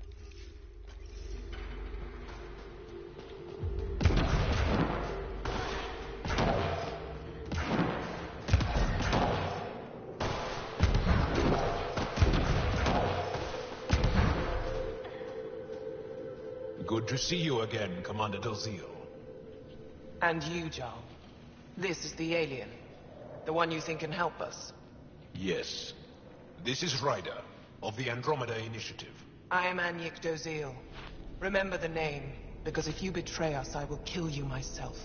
Good to see you again, Commander Delzio. And you, Jarl. This is the alien. The one you think can help us. Yes. This is Ryder, of the Andromeda Initiative. I am Anyik Dozil. Remember the name, because if you betray us, I will kill you myself.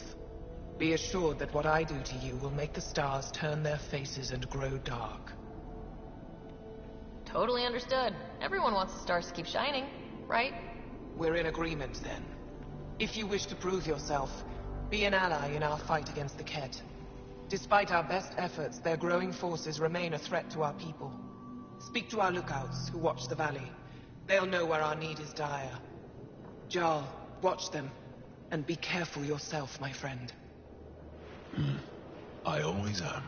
Be assured that what I do to you will make the stars turn their faces and grow dark. Totally understood. Everyone wants the stars to keep shining, right? We're in agreement, then. If you wish to prove yourself, be an ally in our fight against the Ket. Despite our best efforts, their growing forces remain a threat to our people. Speak to our lookouts, who watch the valley. They'll know where our need is dire. Jarl, watch them, and be careful yourself, my friend. I always am.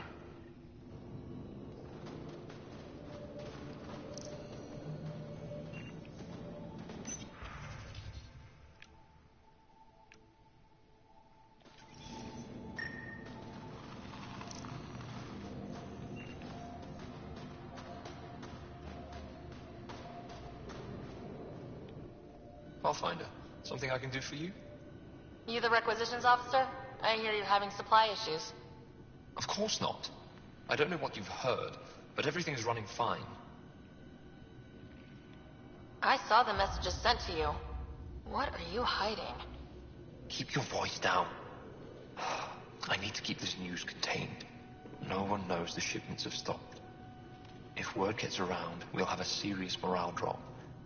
Pathfinder, something I can do for you? You the requisitions officer? I hear you're having supply issues. Of course not. I don't know what you've heard, but everything's running fine. I saw the messages sent to you. What are you hiding? Keep your voice down. I need to keep this news contained. No one knows the shipments have stopped. If word gets around, we'll have a serious morale drop.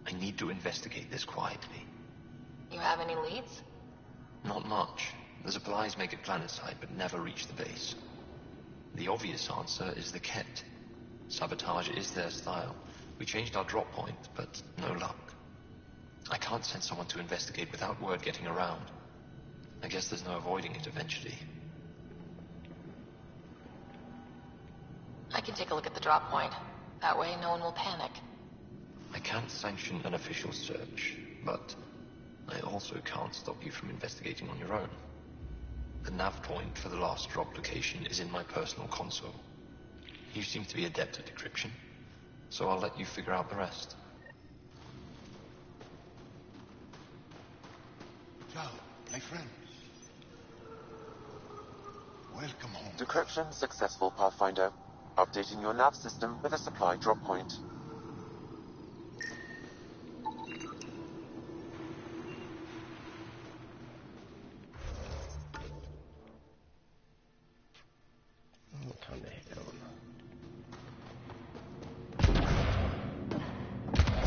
I need to investigate this quietly. You have any leads? Not much. The supplies make it planetside, but never reach the base. The obvious answer is the Ket. Sabotage is their style. We changed our drop point, but no luck. I can't send someone to investigate without word getting around. I guess there's no avoiding it eventually. I can take a look at the drop point. That way, no one will panic. I can't sanction an official search, but I also can't stop you from investigating on your own. The nav point for the last drop location is in my personal console. You seem to be adept at decryption, so I'll let you figure out the rest. Ciao, my friend. Welcome home. Decryption successful, Pathfinder. Updating your nav system with a supply drop point. Time to hit him.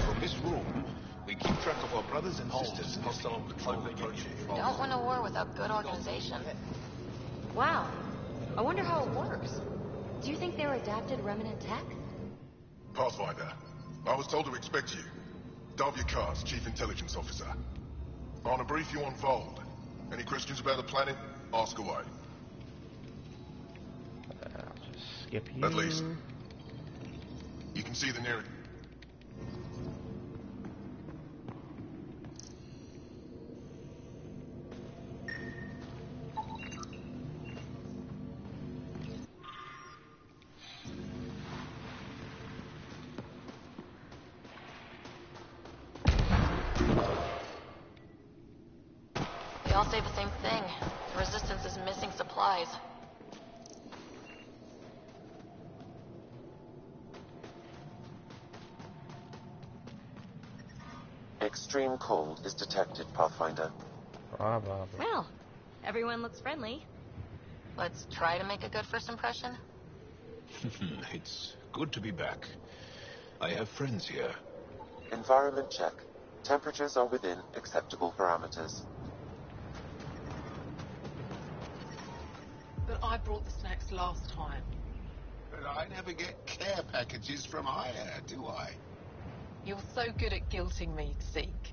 From this room, we keep track of our brothers and sisters in hostile patrol approaching. Don't win a war without good organization. Wow. I wonder how it works. Do you think they're adapted remnant tech? Pathfinder, I was told to expect you. Davia Kars, Chief Intelligence Officer. I want to brief you on Vold. Any questions about the planet? Ask away. I'll just skip you. At least. You can see the nearest... They all say the same thing. The Resistance is missing supplies. Extreme cold is detected, Pathfinder. Well, everyone looks friendly. Let's try to make a good first impression. It's good to be back. I have friends here. Environment check. Temperatures are within acceptable parameters. But I brought the snacks last time. But I never get care packages from Aya, do I? You're so good at guilting me, Zeke.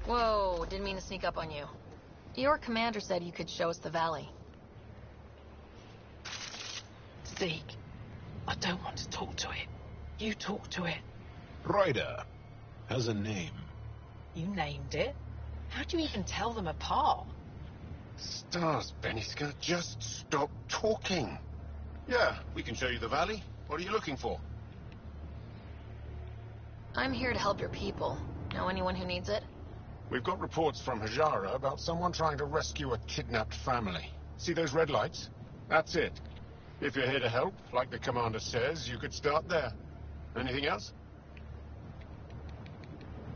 Whoa, didn't mean to sneak up on you. Your commander said you could show us the valley. Zeke, I don't want to talk to it. You talk to it. Ryder has a name. You named it. How'd you even tell them apart? Stars, Beniska, just stop talking. Yeah, we can show you the valley. What are you looking for? I'm here to help your people. Know anyone who needs it? We've got reports from Hajara about someone trying to rescue a kidnapped family. See those red lights? That's it. If you're here to help, like the commander says, you could start there. Anything else?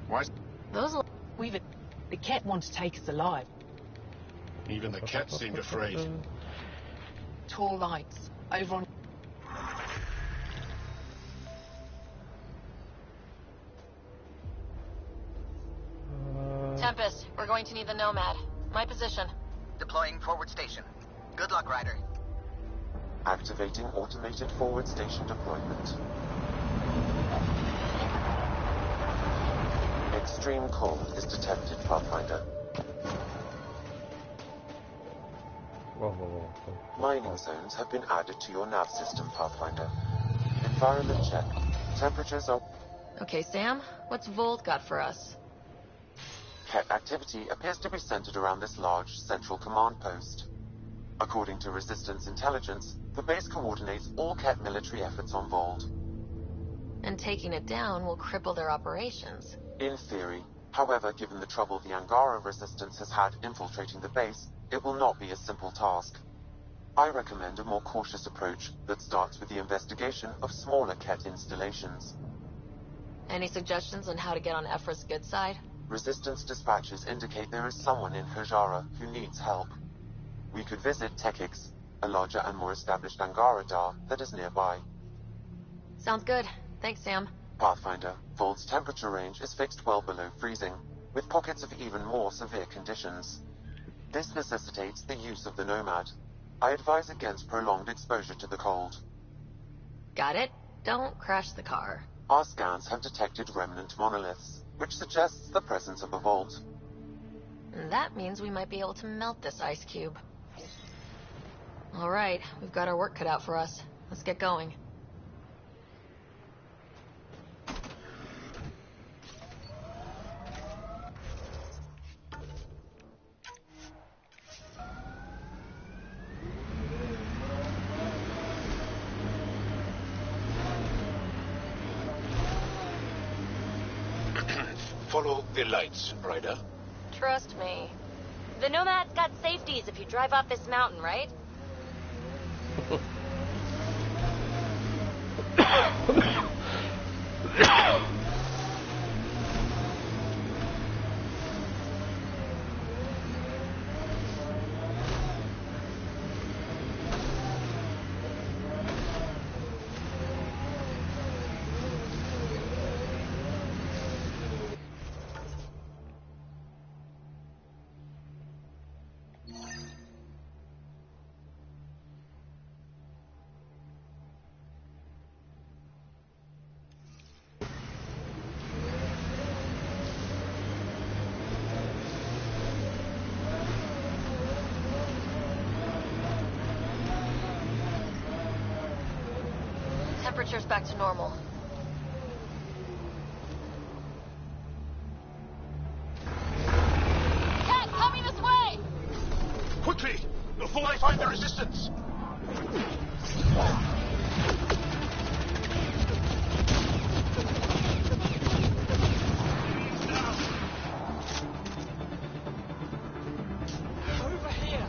Why? The Ket want to take us alive. Even the cats seemed afraid. Tall lights. Over on... Tempest, we're going to need the Nomad. My position. Deploying forward station. Good luck, Ryder. Activating automated forward station deployment. Extreme cold is detected, Pathfinder. Whoa. Mining zones have been added to your nav system, Pathfinder. Environment check. Temperatures are... Okay, Sam, what's Volt got for us? Ket activity appears to be centered around this large central command post. According to Resistance intelligence, the base coordinates all Ket military efforts on Vold. And taking it down will cripple their operations. In theory. However, given the trouble the Angara Resistance has had infiltrating the base, it will not be a simple task. I recommend a more cautious approach that starts with the investigation of smaller Ket installations. Any suggestions on how to get on Ephra's good side? Resistance dispatches indicate there is someone in Hajara who needs help. We could visit Tekix, a larger and more established Angara Dar that is nearby. Sounds good. Thanks, Sam. Pathfinder, Vold's temperature range is fixed well below freezing, with pockets of even more severe conditions. This necessitates the use of the Nomad. I advise against prolonged exposure to the cold. Got it. Don't crash the car. Our scans have detected remnant monoliths, which suggests the presence of a vault. And that means we might be able to melt this ice cube. All right, we've got our work cut out for us. Let's get going. Follow the lights, Ryder. Trust me. The Nomad's got safeties if you drive off this mountain, right? Temperature's back to normal. Cat, coming this way! Quickly, before I find the resistance! Over here!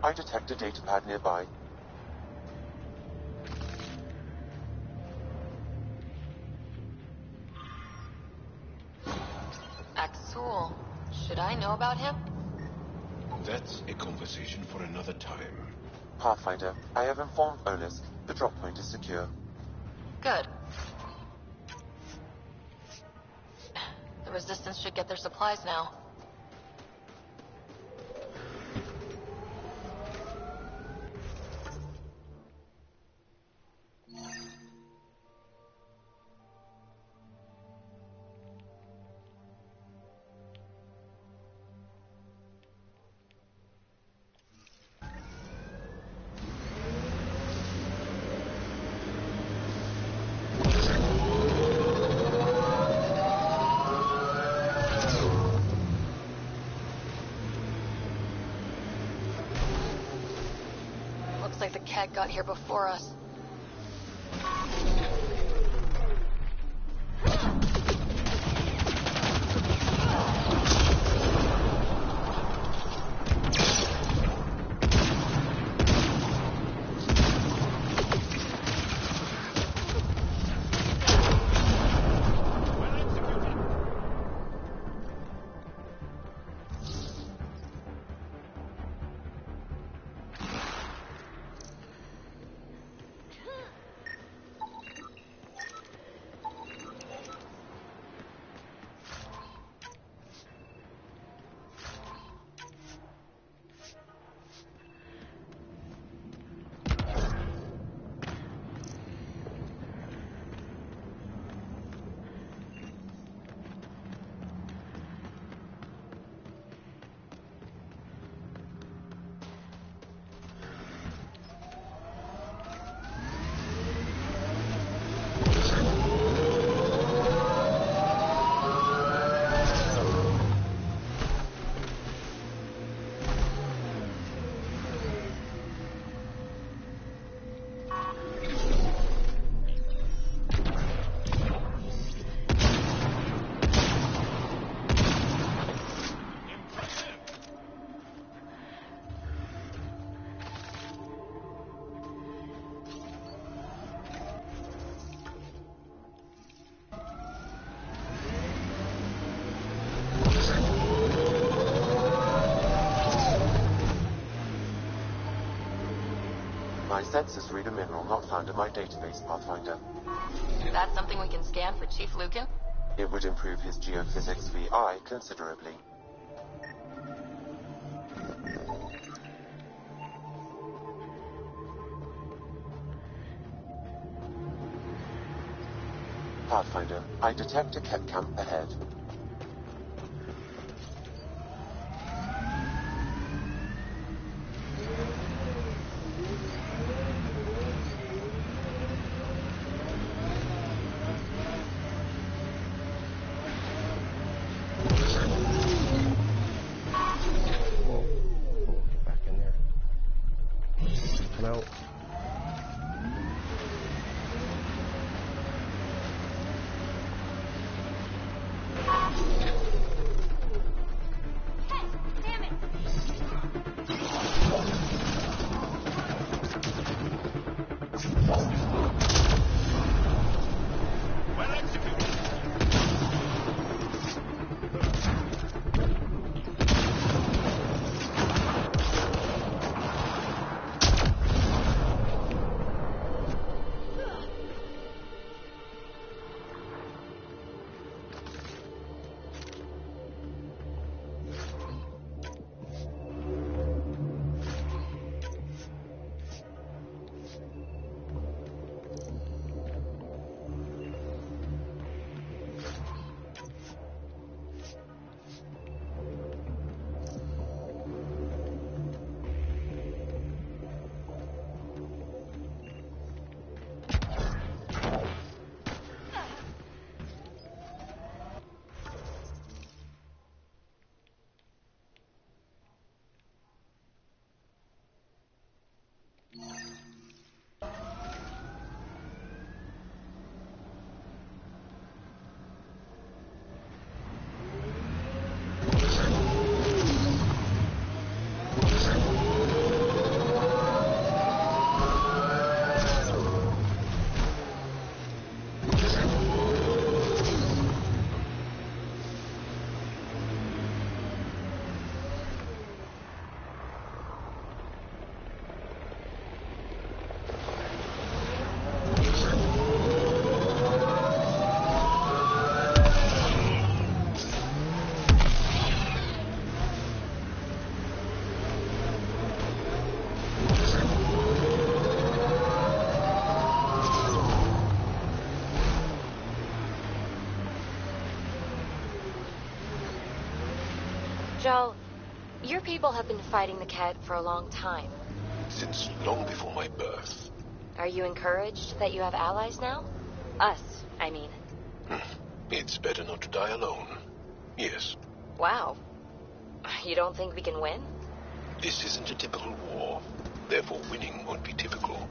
I detect a datapad nearby. Axul. Should I know about him? That's a conversation for another time. Pathfinder, I have informed Olisk. The drop point is secure. Good. The Resistance should get their supplies now. Looks like the cat got here before us. My sensors read a mineral not found in my database, Pathfinder. That's something we can scan for Chief Lucan? It would improve his geophysics VI considerably. Pathfinder, I detect a Kett camp ahead. Get back in there. Come out. Damn it! Well executed. Jal, your people have been fighting the Ket for a long time. Since long before my birth. Are you encouraged that you have allies now? Us, I mean. It's better not to die alone. Yes. Wow. You don't think we can win? This isn't a typical war. Therefore, winning won't be typical.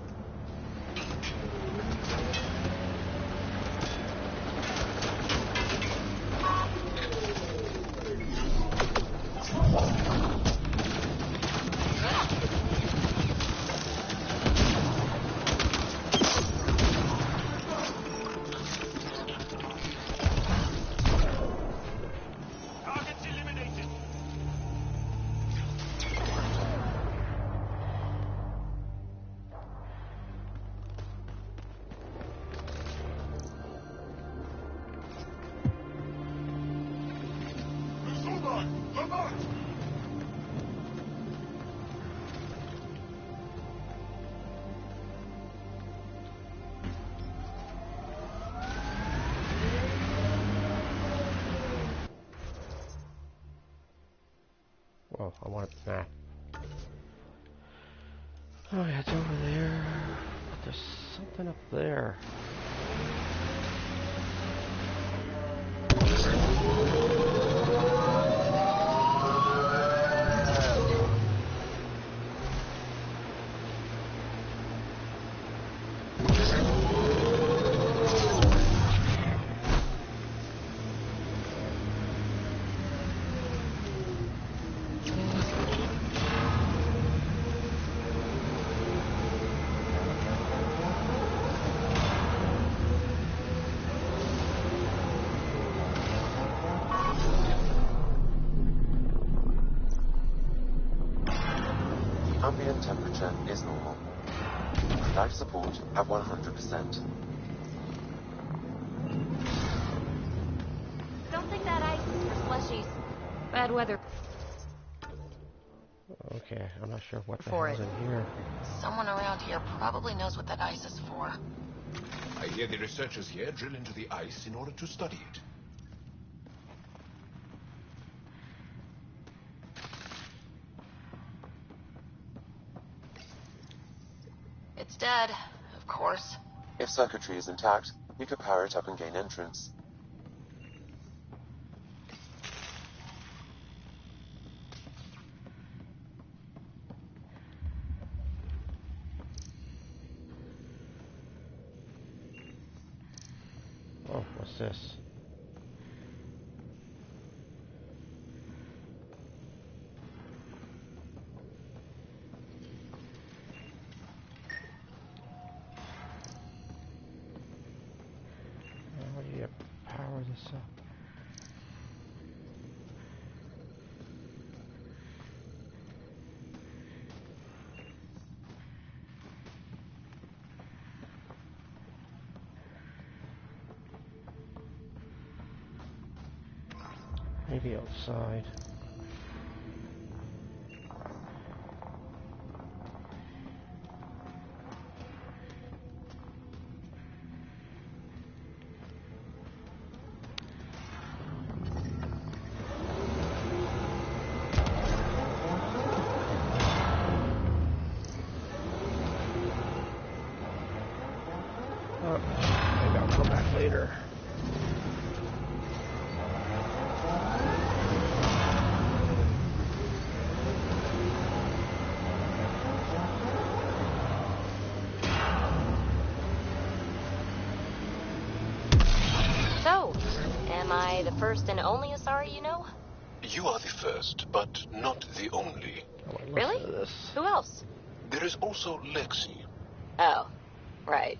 Well, I want that. Oh, yeah, it's over there. But there's something up there. Ambient temperature is normal. Life support at 100%. Don't think that ice is for slushies. Bad weather. Okay, I'm not sure what the For hell's it. in here. Someone around here probably knows what that ice is for. I hear the researchers here drill into the ice in order to study it. It's dead, of course. If circuitry is intact, we could power it up and gain entrance. Oh, what's this? How do you power this up? Maybe outside. Oh, maybe I'll come back later. So, am I the first and only Asari you know? You are the first, but not the only. Really? Who else? There is also Lexi. Oh, right.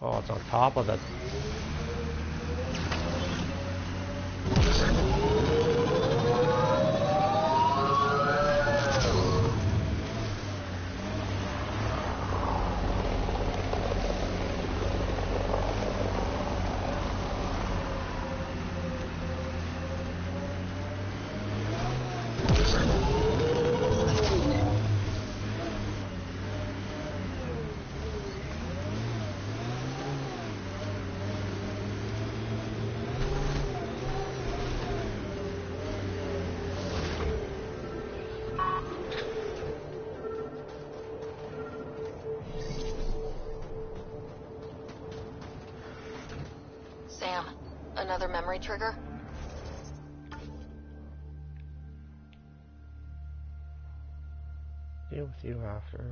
Oh, it's on top of it. Another memory trigger? Deal with you after.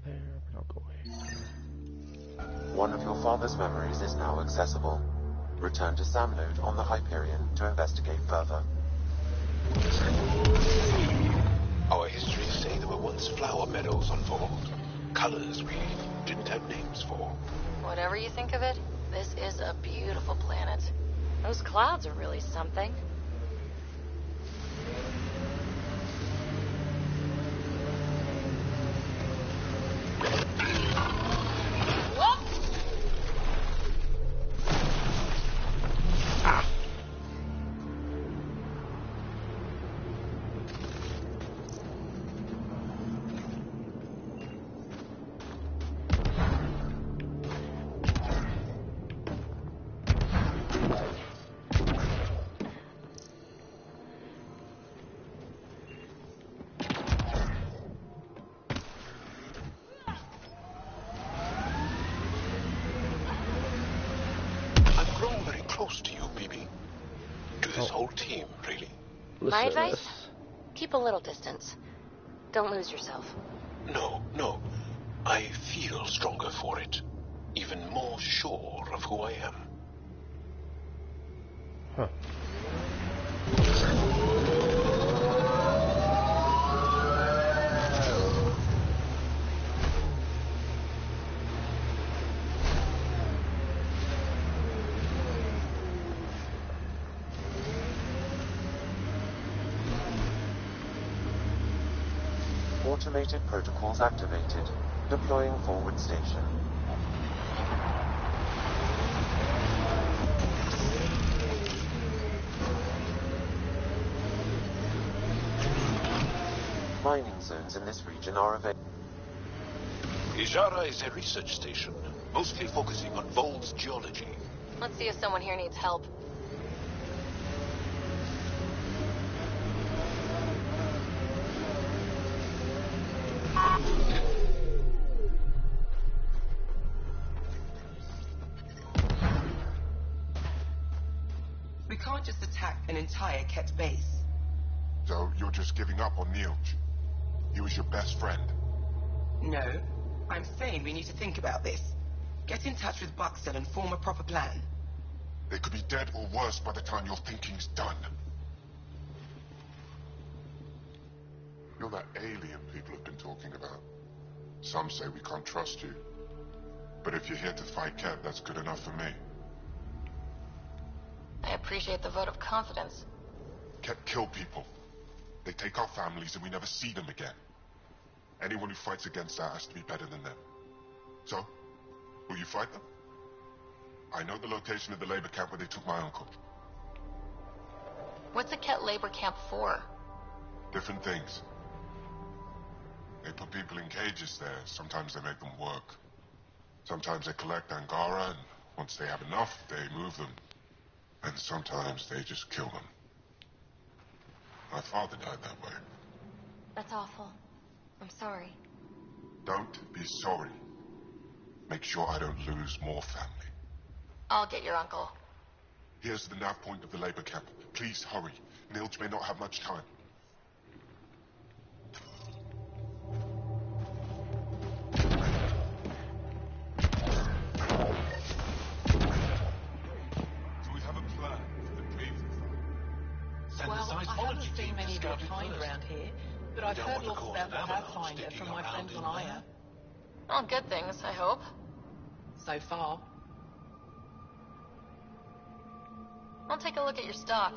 There, but I'll go away. One of your father's memories is now accessible. Return to Sam Node on the Hyperion to investigate further. Our histories say there were once flower meadows on Vold. Colors we didn't have names for. Whatever you think of it, this is a beautiful planet. Those clouds are really something. My advice? Keep a little distance. Don't lose yourself. No. I feel stronger for it. Even more sure of who I am. Huh. Automated protocols activated. Deploying forward station. Mining zones in this region are available. Ijara is a research station, mostly focusing on Vold's geology. Let's see if someone here needs help. We can't just attack an entire Ket base. So you're just giving up on Neilj? He was your best friend. No. I'm saying we need to think about this. Get in touch with Buxton and form a proper plan. They could be dead or worse by the time your thinking's done. You're that alien people have been talking about. Some say we can't trust you. But if you're here to fight Ket, that's good enough for me. I appreciate the vote of confidence. Ket kill people. They take our families and we never see them again. Anyone who fights against that has to be better than them. So, will you fight them? I know the location of the labor camp where they took my uncle. What's a Ket labor camp for? Different things. They put people in cages there. Sometimes they make them work. Sometimes they collect Angara, and once they have enough, they move them. And sometimes they just kill them. My father died that way. That's awful. I'm sorry. Don't be sorry. Make sure I don't lose more family. I'll get your uncle. Here's the nav point of the labor camp. Please hurry. Neilj may not have much time. Well, I haven't seen many of your kind around here, but I've heard lots about the Pathfinder from my friends on Aya. All good things, I hope. So far. I'll take a look at your stock.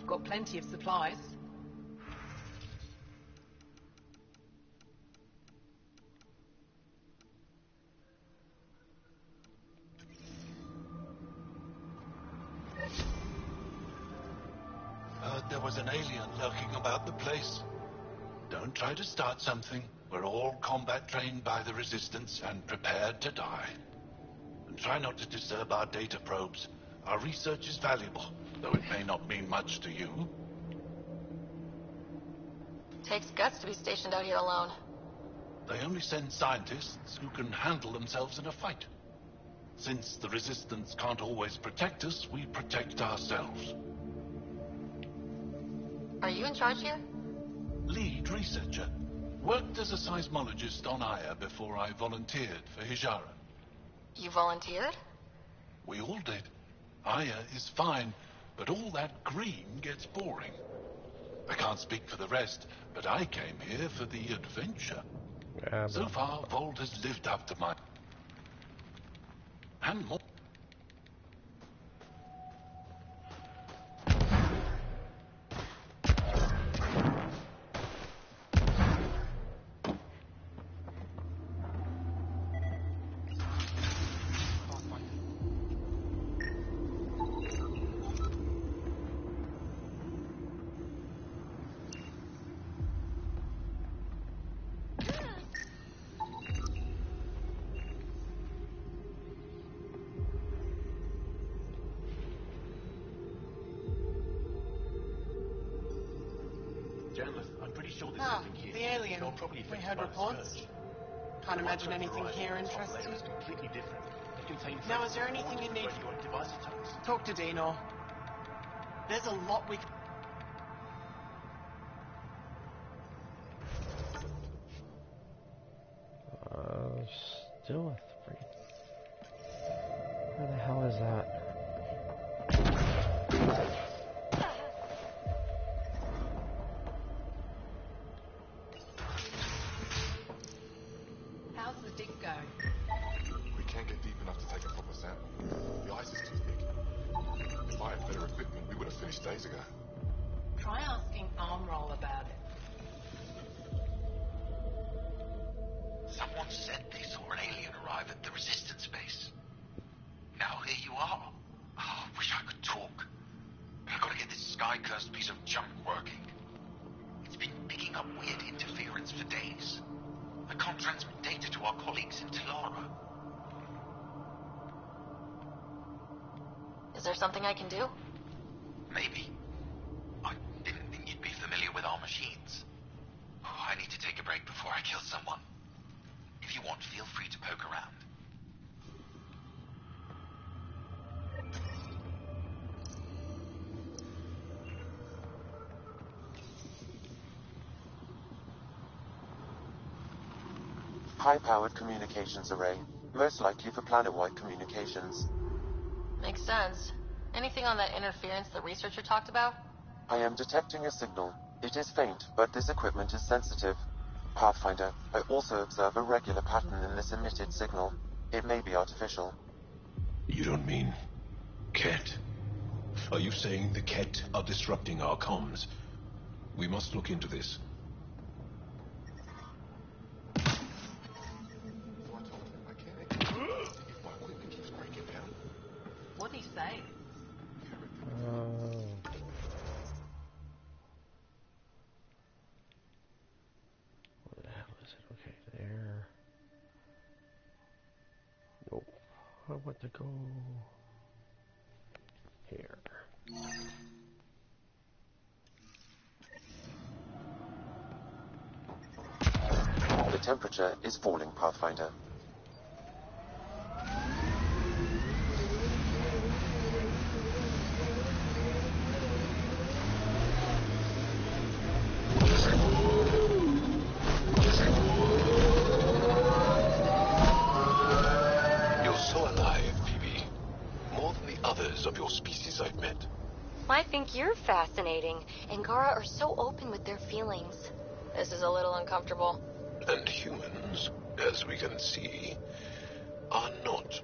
Got plenty of supplies. There was an alien lurking about the place. Don't try to start something. We're all combat trained by the Resistance and prepared to die. And try not to disturb our data probes. Our research is valuable, though it may not mean much to you. Takes guts to be stationed out here alone. They only send scientists who can handle themselves in a fight. Since the Resistance can't always protect us, we protect ourselves. Are you in charge here? Lead researcher. Worked as a seismologist on Aya before I volunteered for Hijara. You volunteered? We all did. Aya is fine, but all that green gets boring. I can't speak for the rest, but I came here for the adventure. So far, Vold has lived up to my... and more. I'm pretty sure there's something here. The alien. We heard reports. Can't imagine anything here interesting. Completely different. It contains Now, is there anything you need? radioactive isotopes. Talk to Dino. There's a lot we... Still a 3. Where the hell is that? How's the dig going? We can't get deep enough to take a proper sample. The ice is too thick. If I had better equipment, we would have finished days ago. Try asking Armroll about it. Someone said they saw an alien arrive at the Resistance base. Now here you are. Oh, I wish I could talk. But I've got to get this sky-cursed piece of junk working. It's been picking up weird interference for days. I can't transmit data to our colleagues in Talara. Is there something I can do? Maybe. I didn't think you'd be familiar with our machines. Oh, I need to take a break before I kill someone. If you want, feel free to poke around. High-powered communications array, most likely for planet-wide communications. Makes sense. Anything on that interference the researcher talked about? I am detecting a signal. It is faint, but this equipment is sensitive. Pathfinder, I also observe a regular pattern in this emitted signal. It may be artificial. You don't mean... Ket? Are you saying the Ket are disrupting our comms? We must look into this. What'd he say? Where the hell is it? Okay, there. Nope. I want to go here. The temperature is falling, Pathfinder. Of your species I've met. I think you're fascinating. Angara are so open with their feelings. This is a little uncomfortable. And humans, as we can see, are not.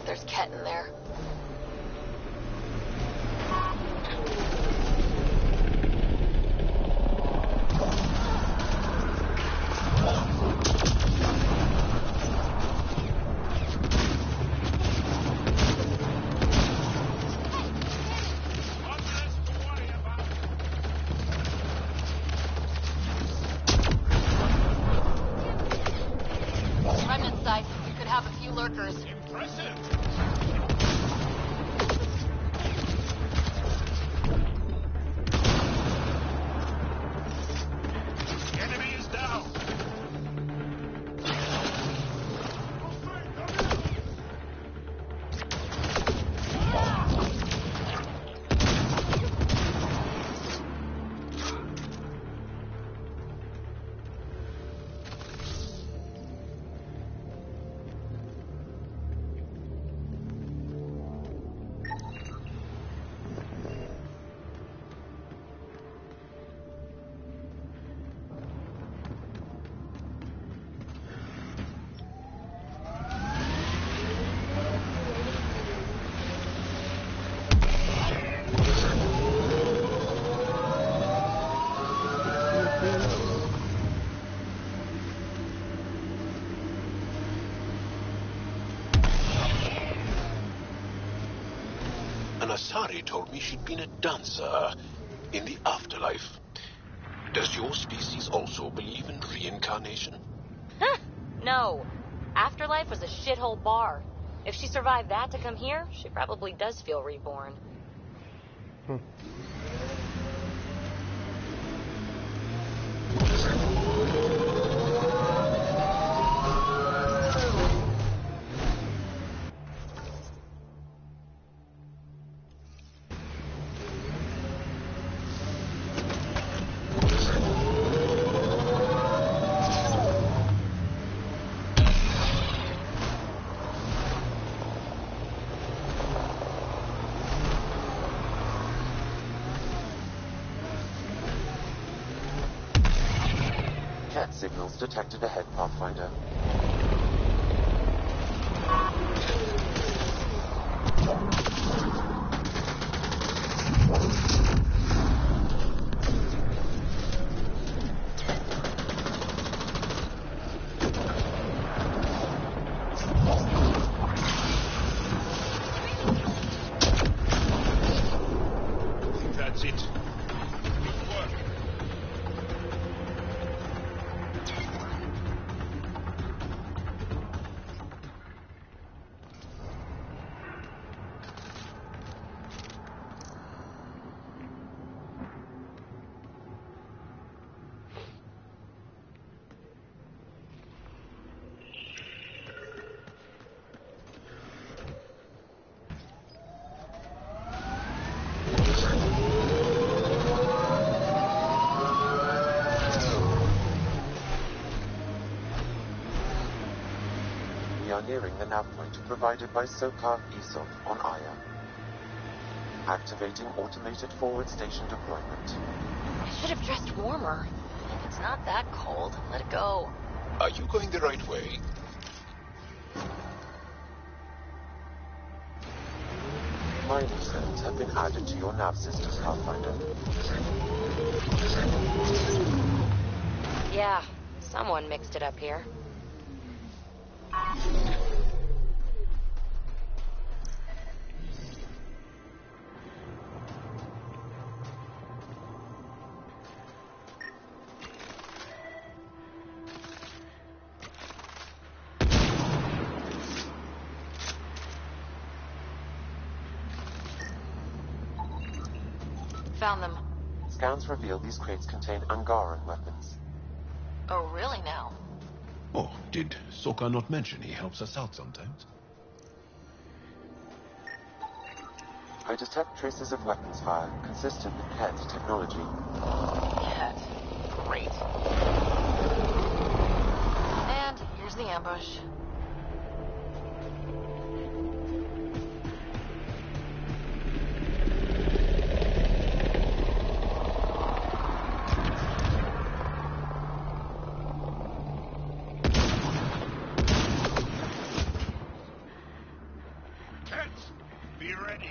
There's Ket in there. Remnant site. You could have lurkers. Impressive. Enemy is down. Asari told me she'd been a dancer in the afterlife. Does your species also believe in reincarnation? Huh, no. Afterlife was a shithole bar. If she survived that to come here, she probably does feel reborn. Cat signals detected ahead, Pathfinder. That's it. We are nearing the nav point provided by Sokar ESOP on Aya. Activating automated forward station deployment. I should have dressed warmer. It's not that cold. Let it go. Are you going the right way? Mining zones have been added to your nav system, Pathfinder. Yeah, someone mixed it up here. Found them. Scans reveal these crates contain Angaran weapons. Oh, really now? Oh, did Sokka not mention he helps us out sometimes? I detect traces of weapons fire consistent with Ket technology. Ket. Great. And here's the ambush. Be ready.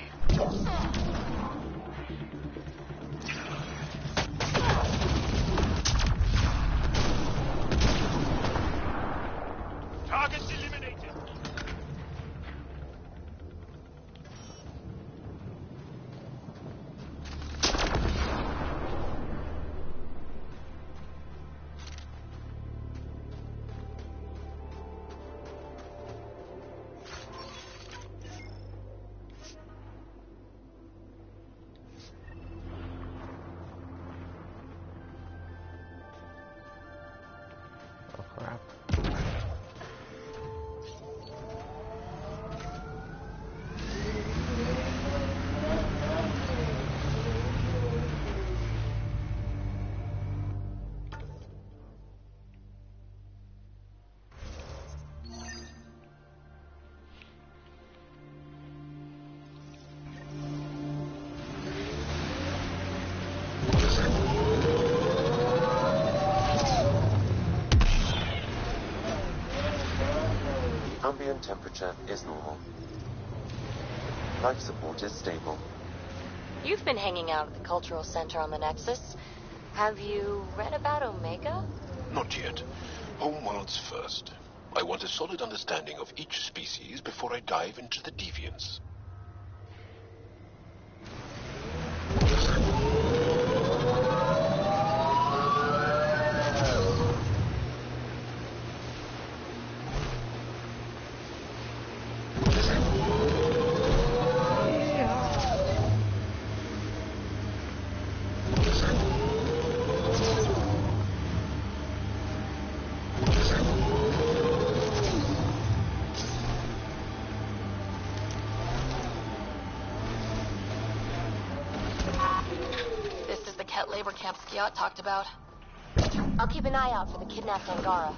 Target Crap. Ambient temperature is normal. Life support is stable. You've been hanging out at the Cultural Center on the Nexus. Have you read about Omega? Not yet. Homeworlds first. I want a solid understanding of each species before I dive into the deviants. Labor camp Skiat talked about. I'll keep an eye out for the kidnapped Angara.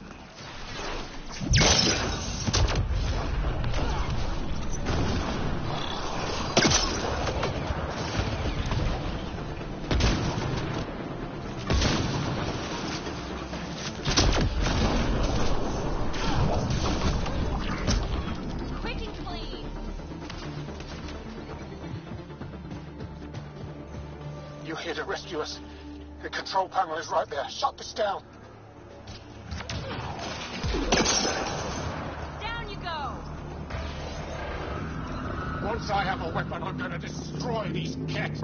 You're here to rescue us. The control panel is right there. Shut this down. Down you go! Once I have a weapon, I'm going to destroy these cats.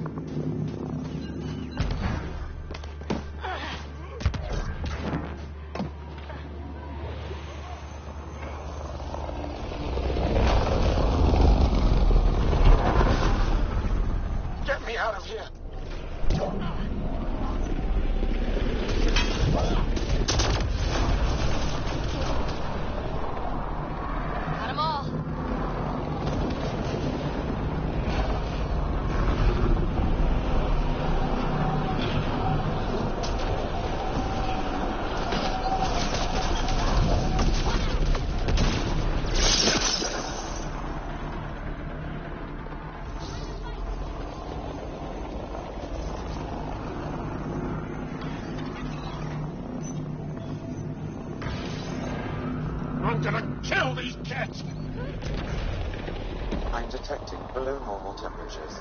Get me out of here. Got 'em all. I'm gonna kill these cats! I'm detecting below normal temperatures.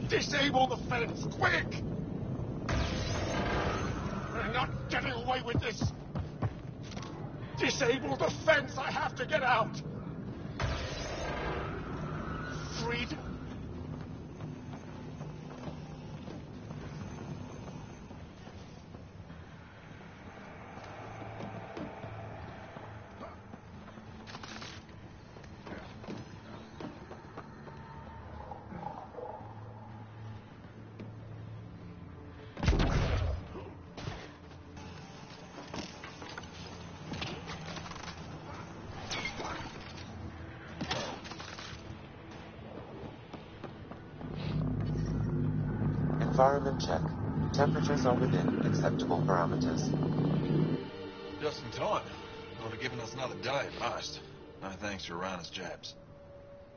Disable the fence, quick! We're not getting away with this. Disable the fence, I have to get out. Freedom. Environment check. Temperatures are within acceptable parameters. Just in time. Would have given us another day at most. No thanks to Rana's jabs.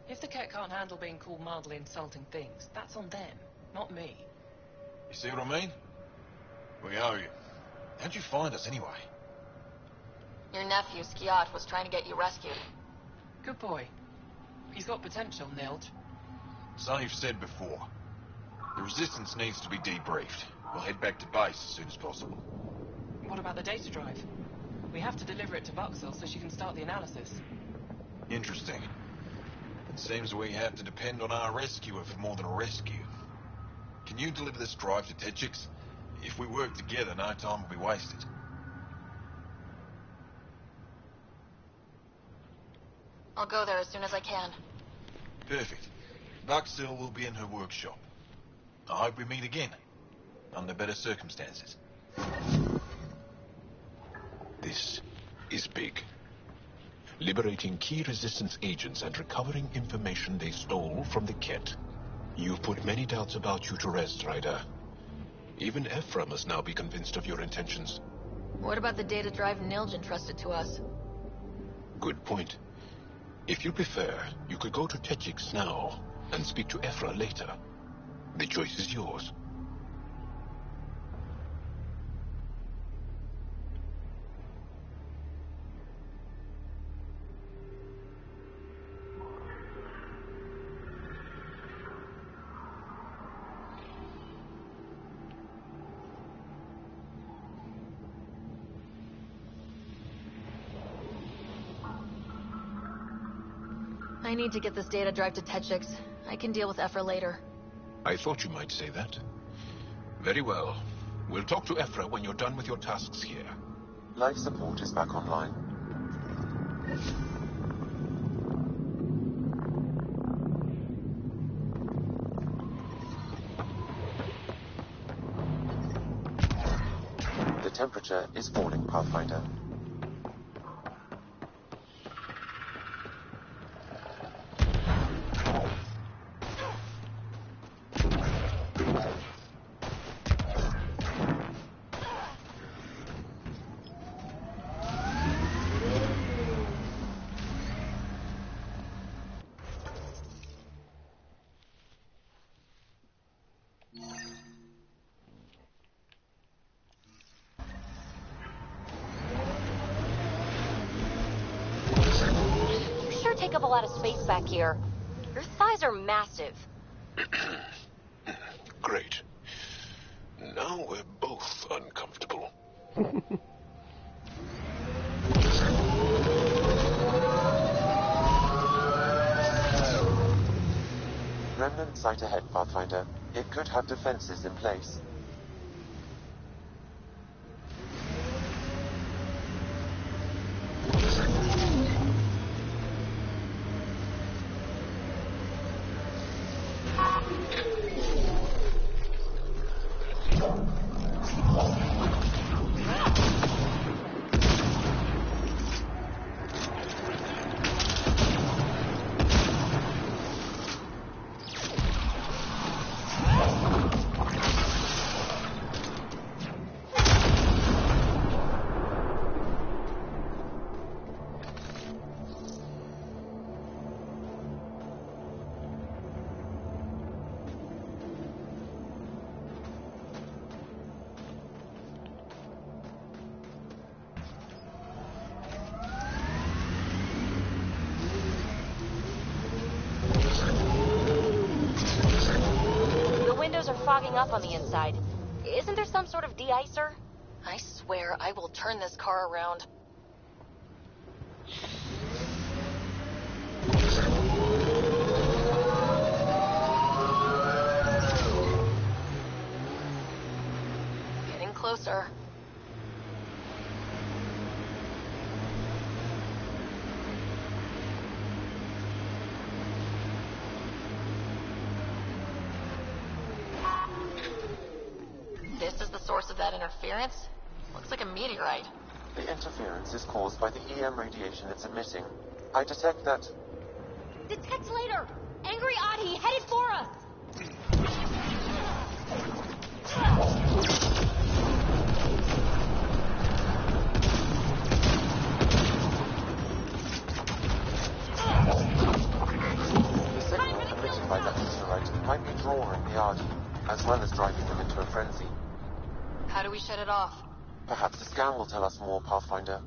If the cat can't handle being called mildly insulting things, that's on them, not me. You see what I mean? We owe you. How'd you find us anyway? Your nephew, Skiat, was trying to get you rescued. Good boy. He's got potential, Nilge. So you've said before. The Resistance needs to be debriefed. We'll head back to base as soon as possible. What about the data drive? We have to deliver it to Vauxhall so she can start the analysis. Interesting. It seems we have to depend on our rescuer for more than a rescue. Can you deliver this drive to Techix? If we work together, no time will be wasted. I'll go there as soon as I can. Perfect. Vauxhall will be in her workshop. I hope we meet again, under better circumstances. This is big. Liberating key resistance agents and recovering information they stole from the Ket. You've put many doubts about you to rest, Ryder. Even Ephra must now be convinced of your intentions. What about the data drive Nilj entrusted to us? Good point. If you prefer, you could go to Techix now and speak to Ephra later. The choice is yours. I need to get this data drive to Techix. I can deal with Ephra later. I thought you might say that. Very well. We'll talk to Ephra when you're done with your tasks here. Life support is back online. The temperature is falling, Pathfinder. Take up a lot of space back here. Your thighs are massive. Great. Now we're both uncomfortable. Remnant site ahead, Pathfinder. It could have defenses in place. Fogging up on the inside. Isn't there some sort of de-icer? I swear I will turn this car around. Getting closer. This is the source of that interference? Looks like a meteorite. The interference is caused by the EM radiation it's emitting. I detect that... Detect later! Angry Adi headed for us! The signal emitted by that meteorite might be drawing the Adi, as well as driving them into a frenzy. How do we shut it off? Perhaps the scan will tell us more, Pathfinder.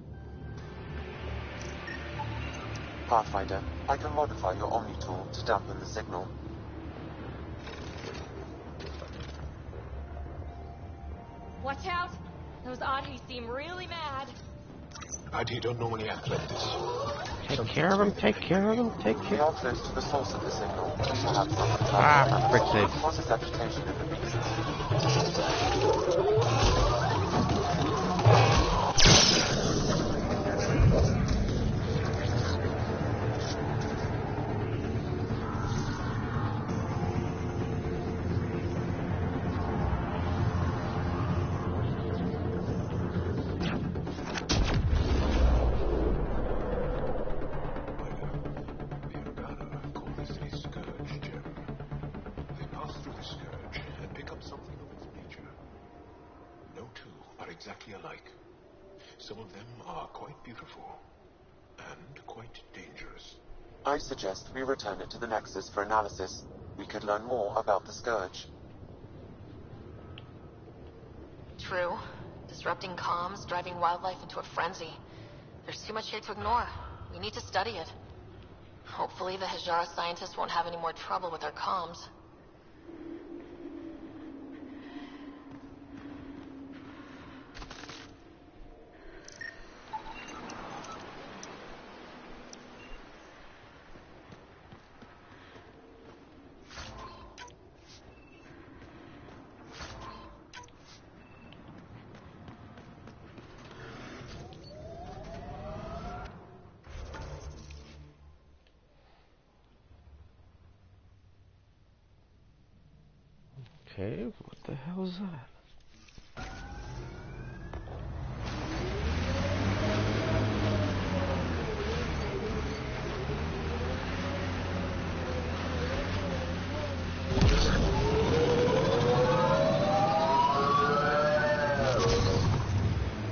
Pathfinder, I can modify your Omni tool to dampen the signal. Watch out! Those Adis seem really mad. he don't normally act like this. Take care of him, take care of him, take care. We are close to the source of the signal. Perhaps Ah, frick's sake. causes agitation in the beast. Exactly alike. Some of them are quite beautiful and quite dangerous. I suggest we return it to the Nexus for analysis. We could learn more about the Scourge. True. Disrupting comms, driving wildlife into a frenzy. There's too much here to ignore. We need to study it. Hopefully the Hijara scientists won't have any more trouble with our comms. Okay, what the hell is that?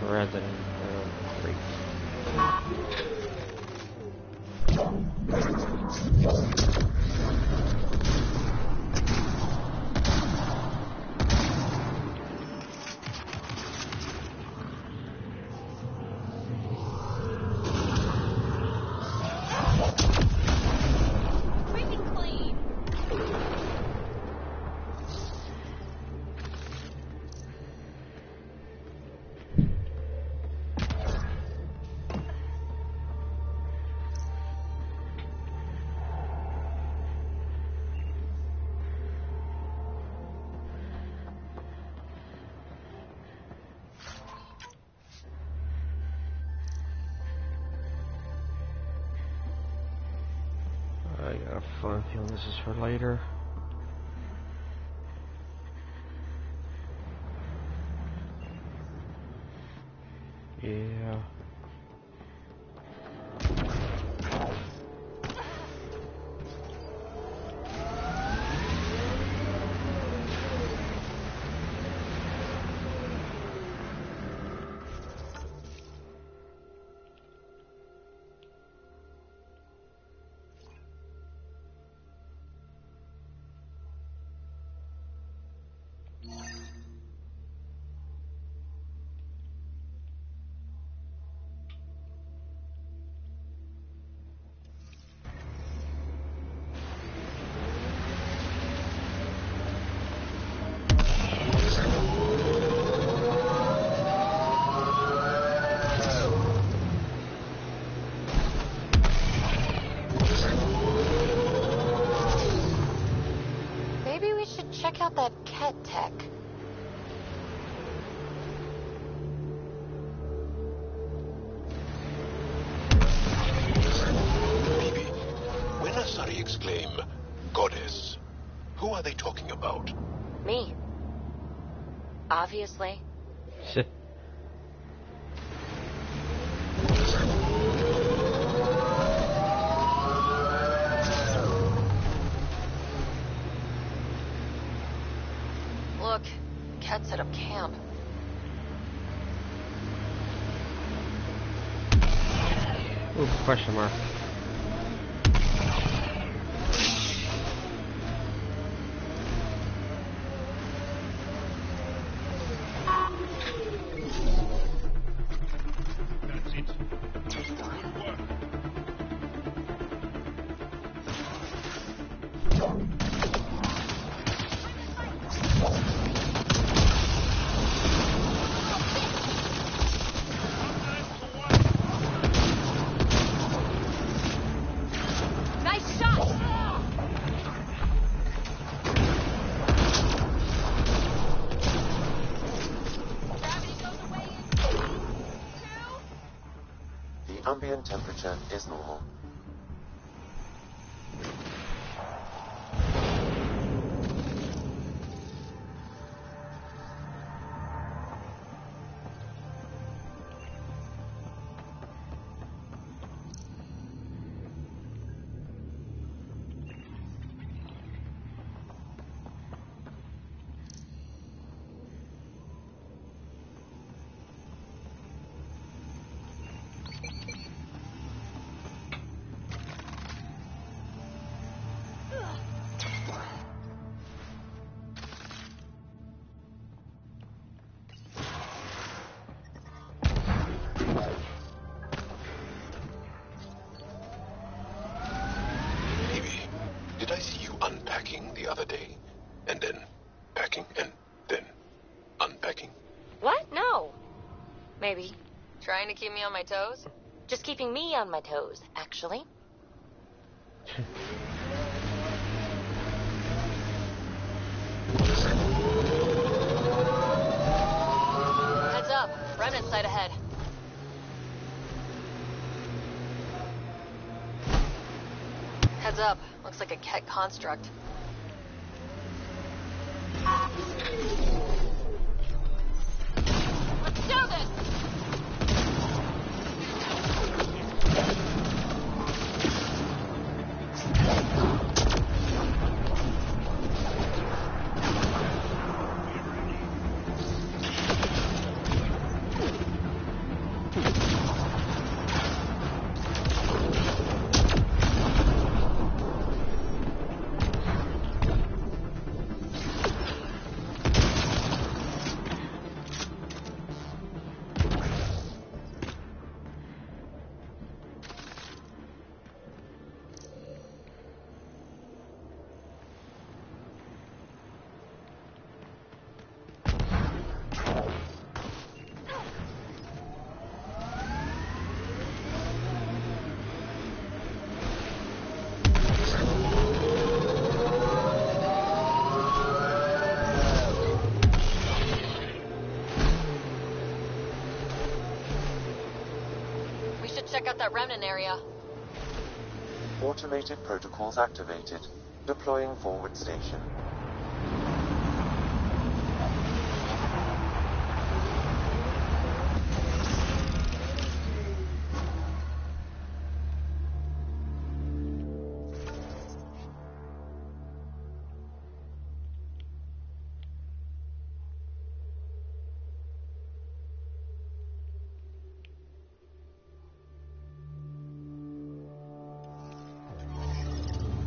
Resident Evil 3. I got a fun feeling this is for later. Yeah. Check out that cat tech. Maybe. When Asari exclaim, "Goddess," who are they talking about? Me. Obviously. Look, Cat set up camp. Ooh, question mark. That's it. The ambient temperature is normal. Did I see you unpacking the other day? And then packing, and then unpacking? What? No. Maybe. Trying to keep me on my toes? Just keeping me on my toes, actually. Heads up. Remnant site ahead. Heads up. Looks like a Ket construct. Let's do this! Check out that remnant area. Automated protocols activated. Deploying forward station.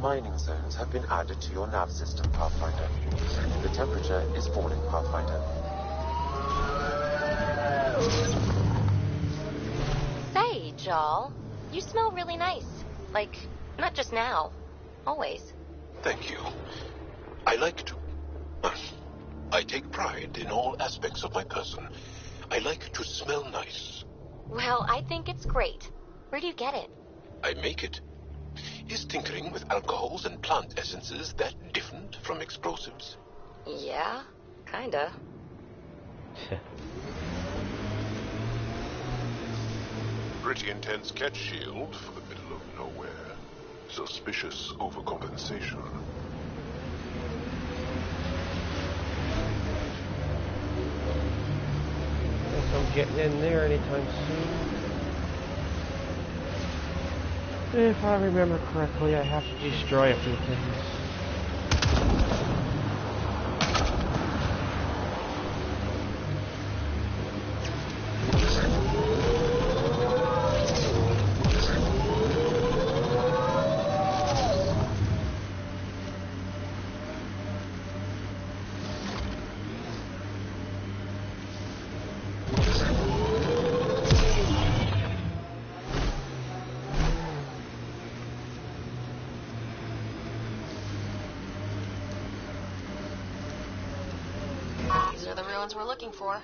Mining zones have been added to your nav system, Pathfinder. The temperature is falling, Pathfinder. Say, Jarl, you smell really nice. Like, not just now. Always. Thank you. I like to... I take pride in all aspects of my person. I like to smell nice. Well, I think it's great. Where do you get it? I make it. Is tinkering with alcohols and plant essences that different from explosives? Yeah, kinda. Pretty intense catch shield for the middle of nowhere. Suspicious overcompensation. Guess I'm getting in there anytime soon. If I remember correctly, I have to destroy a few things. These are the ruins we're looking for.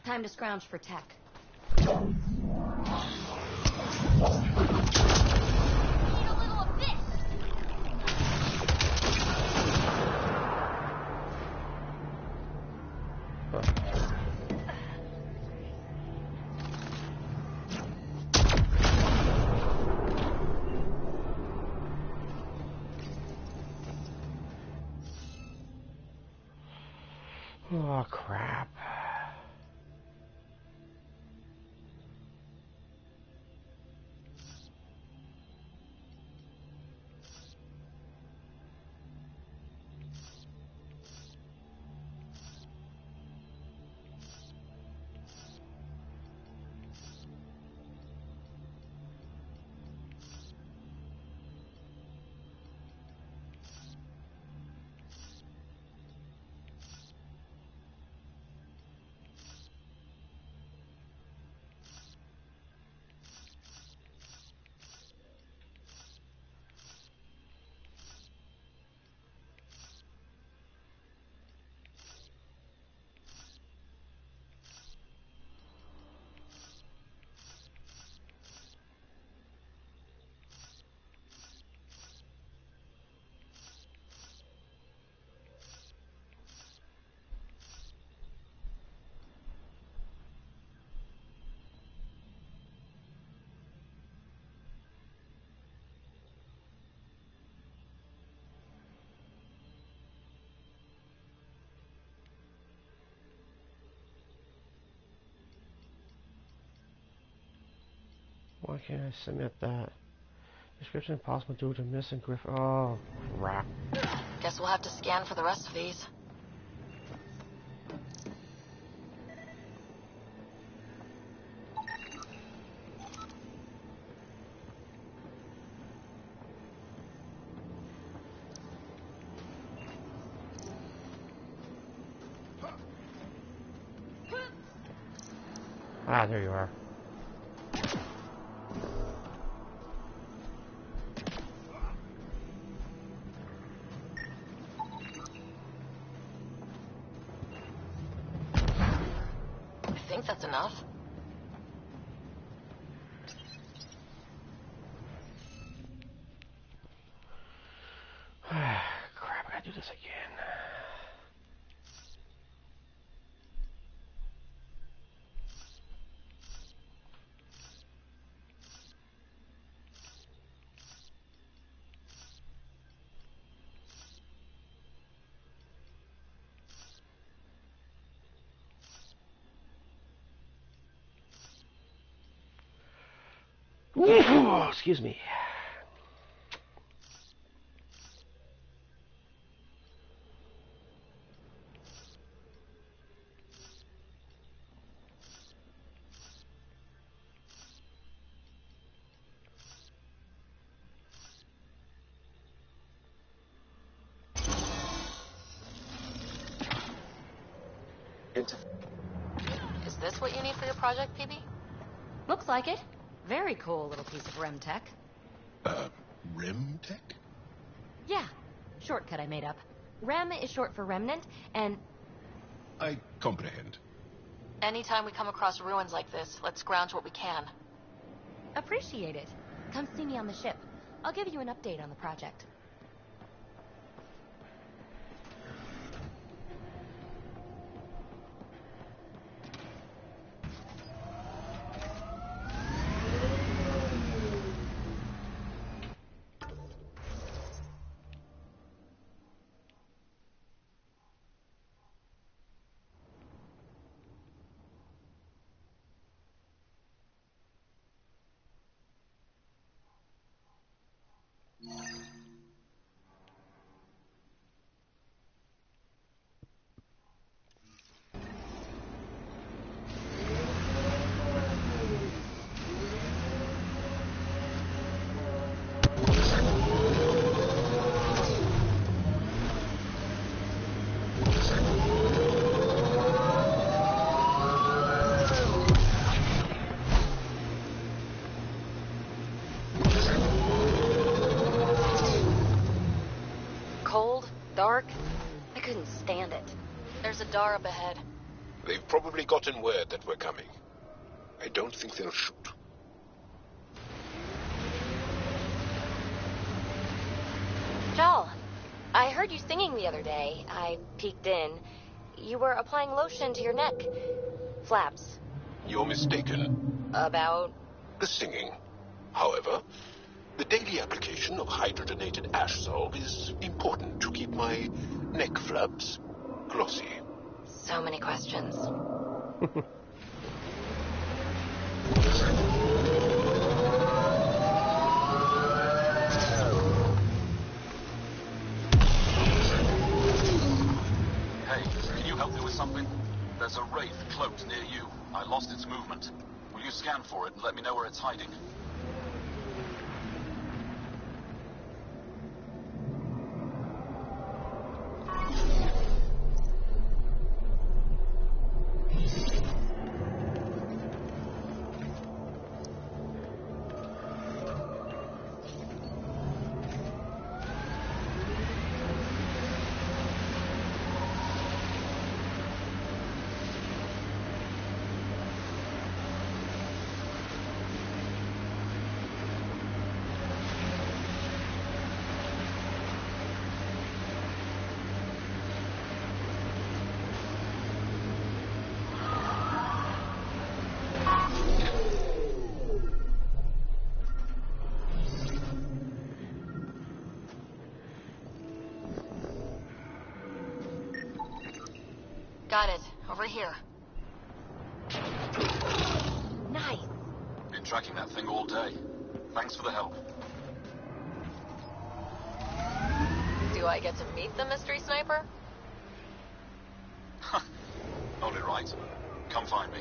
Time to scrounge for tech. Oh, crap. Why can't I submit that? Description impossible due to missing Griff. Oh, crap. Guess we'll have to scan for the rest of these. Ah, there you are. I think that's enough. Crap, I gotta do this again. Excuse me. Is this what you need for your project, PB? Looks like it. Very cool little piece of REM tech. Rem tech? Yeah, shortcut I made up. REM is short for remnant, and... I comprehend. Anytime we come across ruins like this, let's scrounge what we can. Appreciate it. Come see me on the ship. I'll give you an update on the project. Dark? I couldn't stand it. There's a door up ahead. They've probably gotten word that we're coming. I don't think they'll shoot. Jal, I heard you singing the other day. I peeked in. You were applying lotion to your neck. Flaps. You're mistaken. About? The singing. However, the daily application of hydrogenated ash salve is important to keep my neck flaps glossy. So many questions. Hey, can you help me with something? There's a wraith cloaked near you. I lost its movement. Will you scan for it and let me know where it's hiding? Got it. Over here. Nice. Been tracking that thing all day. Thanks for the help. Do I get to meet the mystery sniper? Only right. Come find me.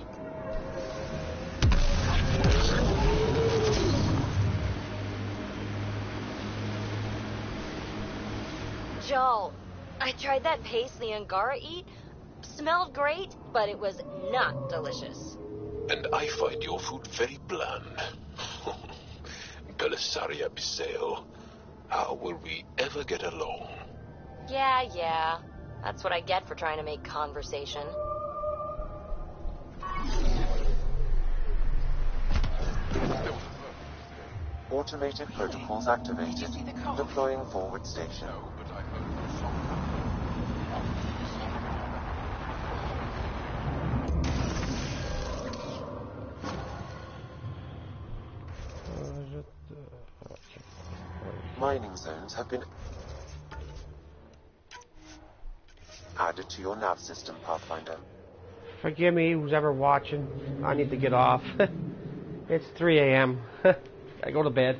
Joel, I tried that paste the Angara eat. Smelled great, but it was not delicious. And I find your food very bland. Galisaria Biseo, how will we ever get along? Yeah. That's what I get for trying to make conversation. Automated protocols activated. Deploying forward station. Mining zones have been added to your nav system, Pathfinder. Forgive me, who's ever watching. I need to get off. It's 3 a.m. I go to bed.